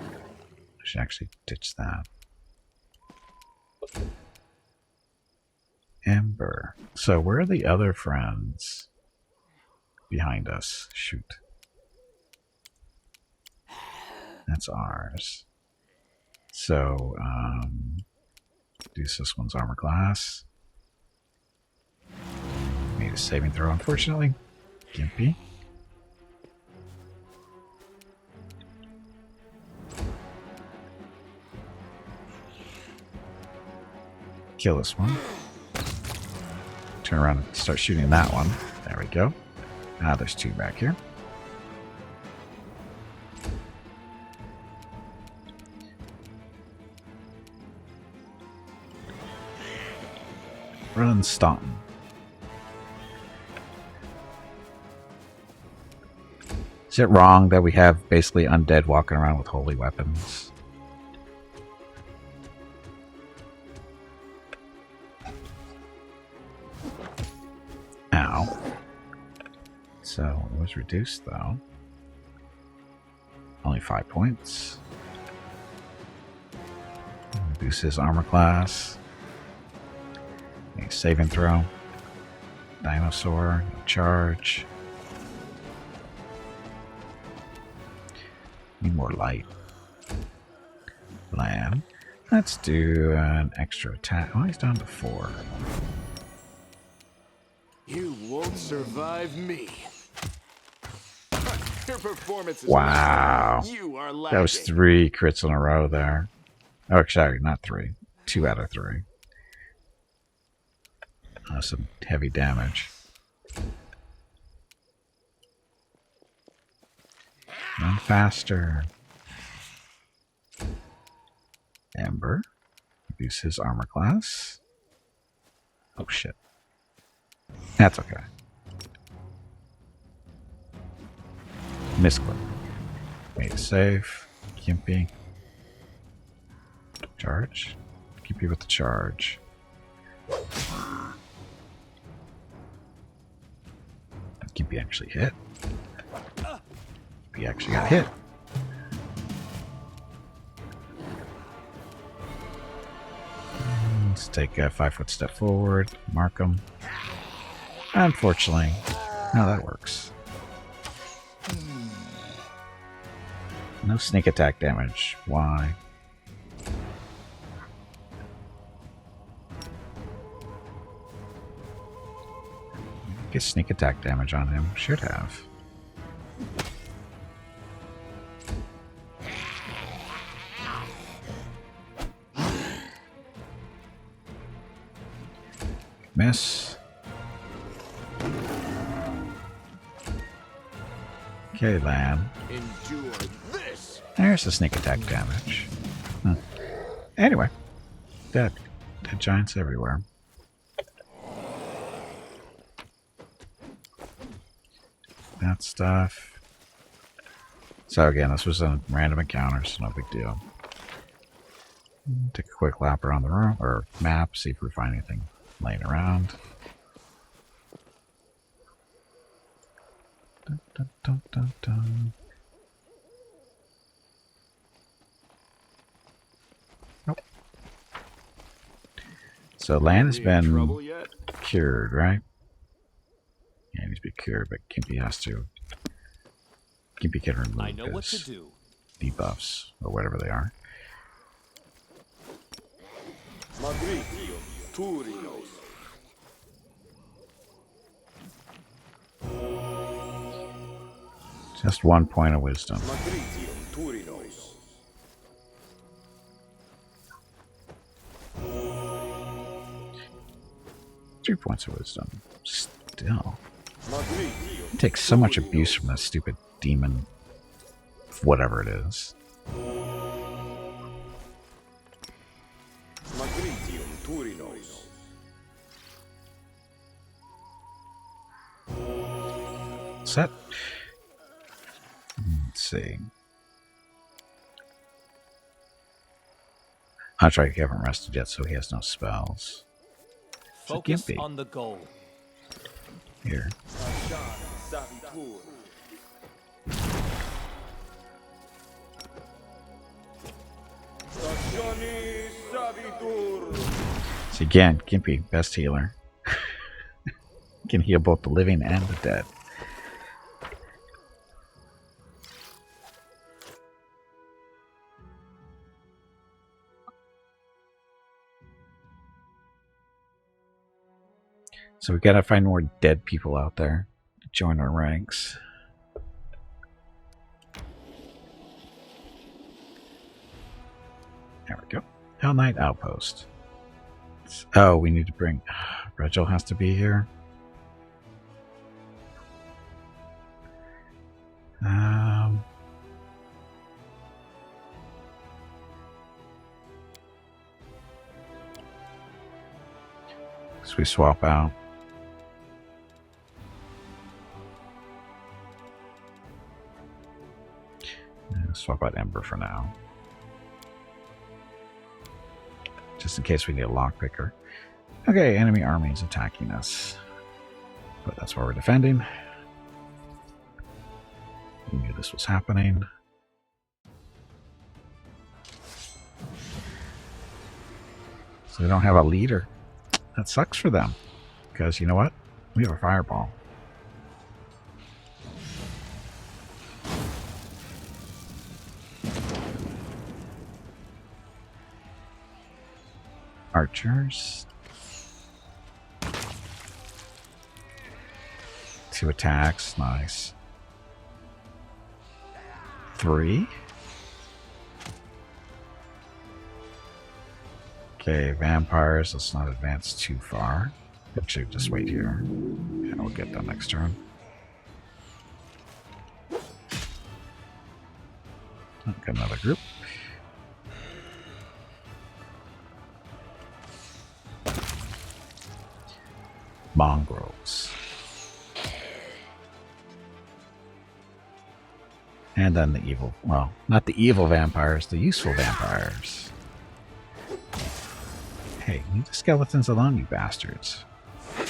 Speaker 1: should actually ditch that. Ember. So where are the other friends? Behind us. Shoot. That's ours. So, reduce this one's armor class. Made a saving throw, unfortunately. Gimpy. Kill this one. Turn around and start shooting that one. There we go. Ah, there's two back here. Run, Staunton. Is it wrong that we have basically undead walking around with holy weapons? Ow. So it was reduced though. Only 5 points. Reduce his armor class. Make a save and throw. Dinosaur, no charge. Need more light. Land. Let's do an extra attack. Oh, he's down to 4.
Speaker 5: You won't survive me. Your performance is
Speaker 1: wow.
Speaker 5: You are
Speaker 1: That was 3 crits in a row there. Oh, actually, not 3. 2 out of 3. Some heavy damage. Run faster. Ember. Reduce his armor class. Oh shit. That's okay. Misclick. Made a save. Gimpy. Charge. Gimpy with the charge. Gimpy actually hit. Gimpy actually got hit. Let's take a 5-foot step forward. Mark him. Unfortunately, no, that works. No sneak attack damage. Why? Get sneak attack damage on him. Should have. Miss. Okay, land.
Speaker 5: Endure this.
Speaker 1: There's the sneak attack damage. Huh. Anyway, dead. Dead giants everywhere. That stuff. So again, this was a random encounter, so no big deal. Take a quick lap around the room or map, see if we find anything laying around. Dun, dun, dun, dun, dun. Nope. So land has been cured, right? Yeah, he needs to be cured, but Gimpy has to. Gimpy can remove
Speaker 6: I know what to
Speaker 1: his
Speaker 6: do.
Speaker 1: debuffs, or whatever they are. Just 1 point of wisdom. 3 points of wisdom. Still. It takes so much abuse from that stupid demon. Whatever it is. set. Let's see. That's right, he haven't rested yet, so he has no spells.
Speaker 6: Focus
Speaker 1: Gimpy.
Speaker 6: on the goal.
Speaker 1: Here. So again, Gimpy, best healer. Can heal both the living and the dead. So we gotta find more dead people out there to join our ranks. There we go. Hellknight Outpost. Oh, we need to bring... Regil has to be here. So we swap out. Swap out Ember for now. Just in case we need a lockpicker. Okay, enemy armies attacking us. But that's why we're defending. We knew this was happening. So we don't have a leader. That sucks for them. Because you know what? We have a fireball. Archers. 2 attacks. Nice. 3. Okay, vampires. Let's not advance too far. Actually, just wait here. And we'll get them next turn. Got another group. Mongrels. And then the evil, well, not the evil vampires, the useful vampires. Hey, leave the skeletons alone, you bastards. Here,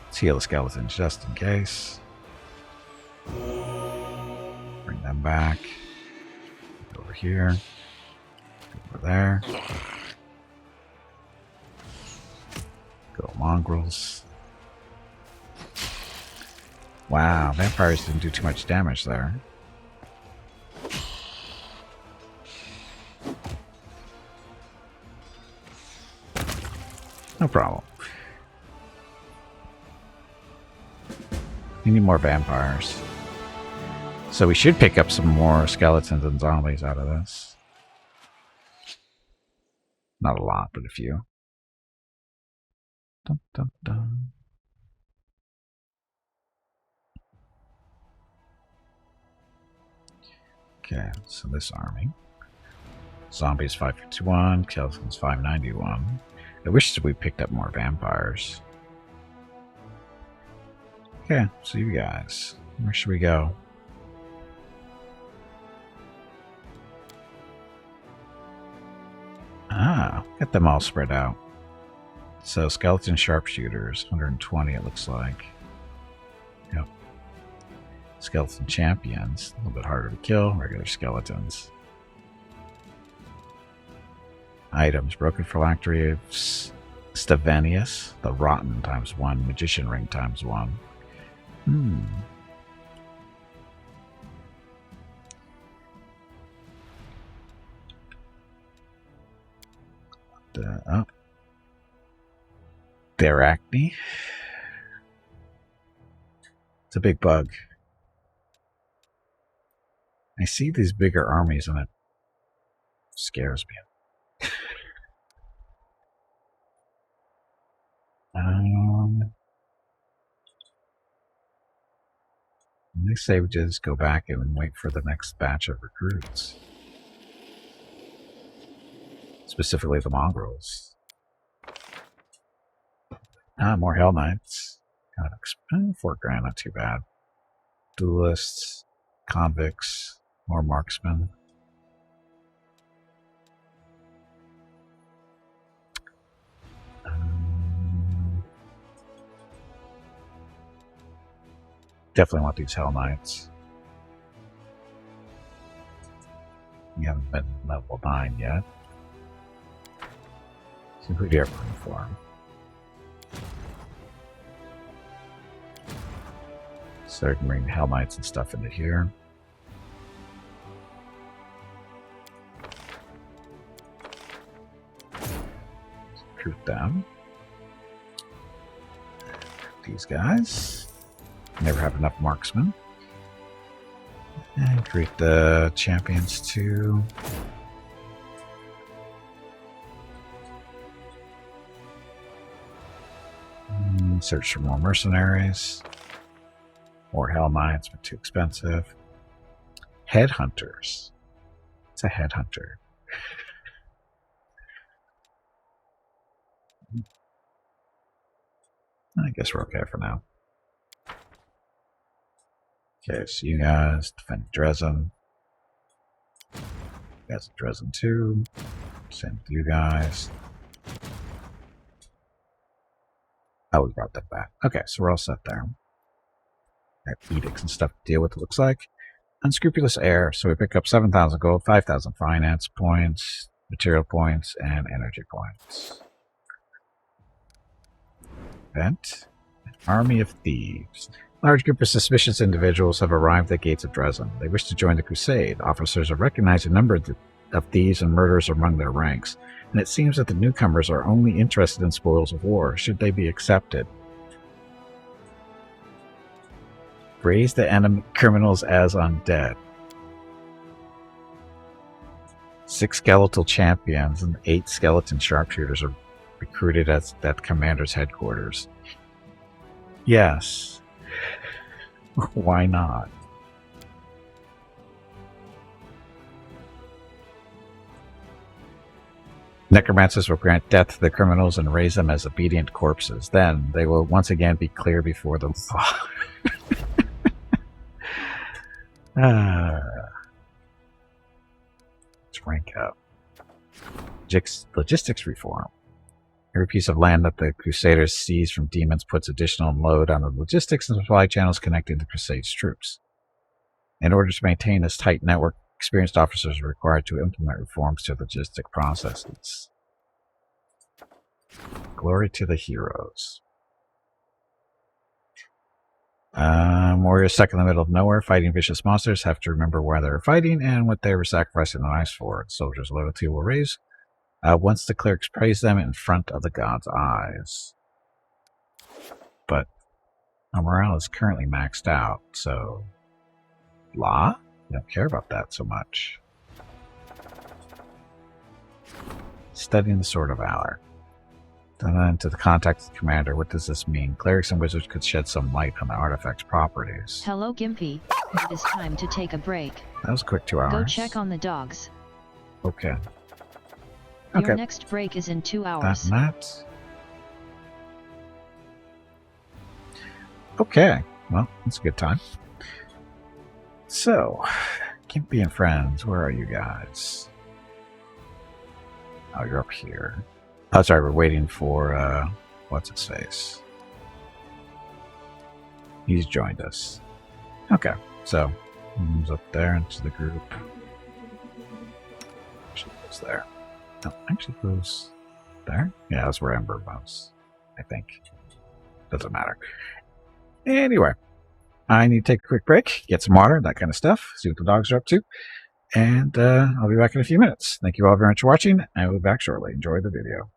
Speaker 1: let's heal the skeletons just in case. Bring them back. Over here. Over there. Go mongrels. Wow, vampires didn't do too much damage there. No problem. We need more vampires. So we should pick up some more skeletons and zombies out of this. Not a lot, but a few. Dun, dun, dun. Okay, so this army. Zombies 551, skeletons 591. I wish that we picked up more vampires. Okay, so you guys. Where should we go? Ah, get them all spread out. So skeleton sharpshooters, 120 it looks like. Yep. Skeleton champions, a little bit harder to kill, regular skeletons. Items, broken phylactery of Stavenius, the rotten ×1, magician ring ×1. Oh. Deracne. It's a big bug. I see these bigger armies and it scares me. They say we just go back and wait for the next batch of recruits. Specifically the mongrels. Ah, more Hellknights. $4,000, not too bad. Duelists, convicts, more marksmen. Definitely want these Hellknights. We haven't been level 9 yet. So who do you have room for? So I can bring the Hellknights and stuff into here. Recruit them. These guys. Never have enough marksmen. And create the champions too. Search for more mercenaries. More Hellknights, but too expensive. Headhunters. It's a headhunter. I guess we're okay for now. Okay, so you guys defend Dresden. You guys Dresden too. Same with you guys. Oh, we brought that back. Okay, so we're all set there. Got edicts and stuff to deal with, it looks like. Unscrupulous heir. So we pick up 7,000 gold, 5,000 finance points, material points, and energy points. Event. An army of thieves. A large group of suspicious individuals have arrived at the gates of Dresden. They wish to join the crusade. Officers have recognized a number of thieves and murderers among their ranks, and it seems that the newcomers are only interested in spoils of war, should they be accepted. Raise the enemy criminals as undead. 6 skeletal champions and 8 skeleton sharpshooters are recruited at that commander's headquarters. Yes. Why not? Necromancers will grant death to the criminals and raise them as obedient corpses. Then they will once again be clear before the law. Let's rank up. Logistics reform. Every piece of land that the Crusaders seize from demons puts additional load on the logistics and supply channels connecting the Crusade's troops. In order to maintain this tight network, experienced officers are required to implement reforms to logistic processes. Glory to the heroes. Warriors stuck in the middle of nowhere fighting vicious monsters have to remember why they were fighting and what they were sacrificing their lives for. Soldiers' loyalty will raise once the clerics praise them in front of the god's eyes. But our morale is currently maxed out, so law? You don't care about that so much. Studying the Sword of Valor. Then to the contact of the commander, what does this mean? Clerics and wizards could shed some light on the artifact's properties.
Speaker 2: Hello, Gimpy. It is time to take a break.
Speaker 1: That was a quick 2 hours.
Speaker 2: Go check on the dogs.
Speaker 1: Okay.
Speaker 2: Your next break is in 2 hours.
Speaker 1: That. Okay. Well, that's a good time. So, Gimpy and friends, where are you guys? Oh, you're up here. Oh, sorry, we're waiting for, what's his face? He's joined us. Okay, so, he moves up there into the group. Actually goes there. No, actually goes there? Yeah, that's where Ember was, I think. Doesn't matter. Anyway, I need to take a quick break, get some water, that kind of stuff, see what the dogs are up to, and I'll be back in a few minutes. Thank you all very much for watching, and we'll be back shortly. Enjoy the video.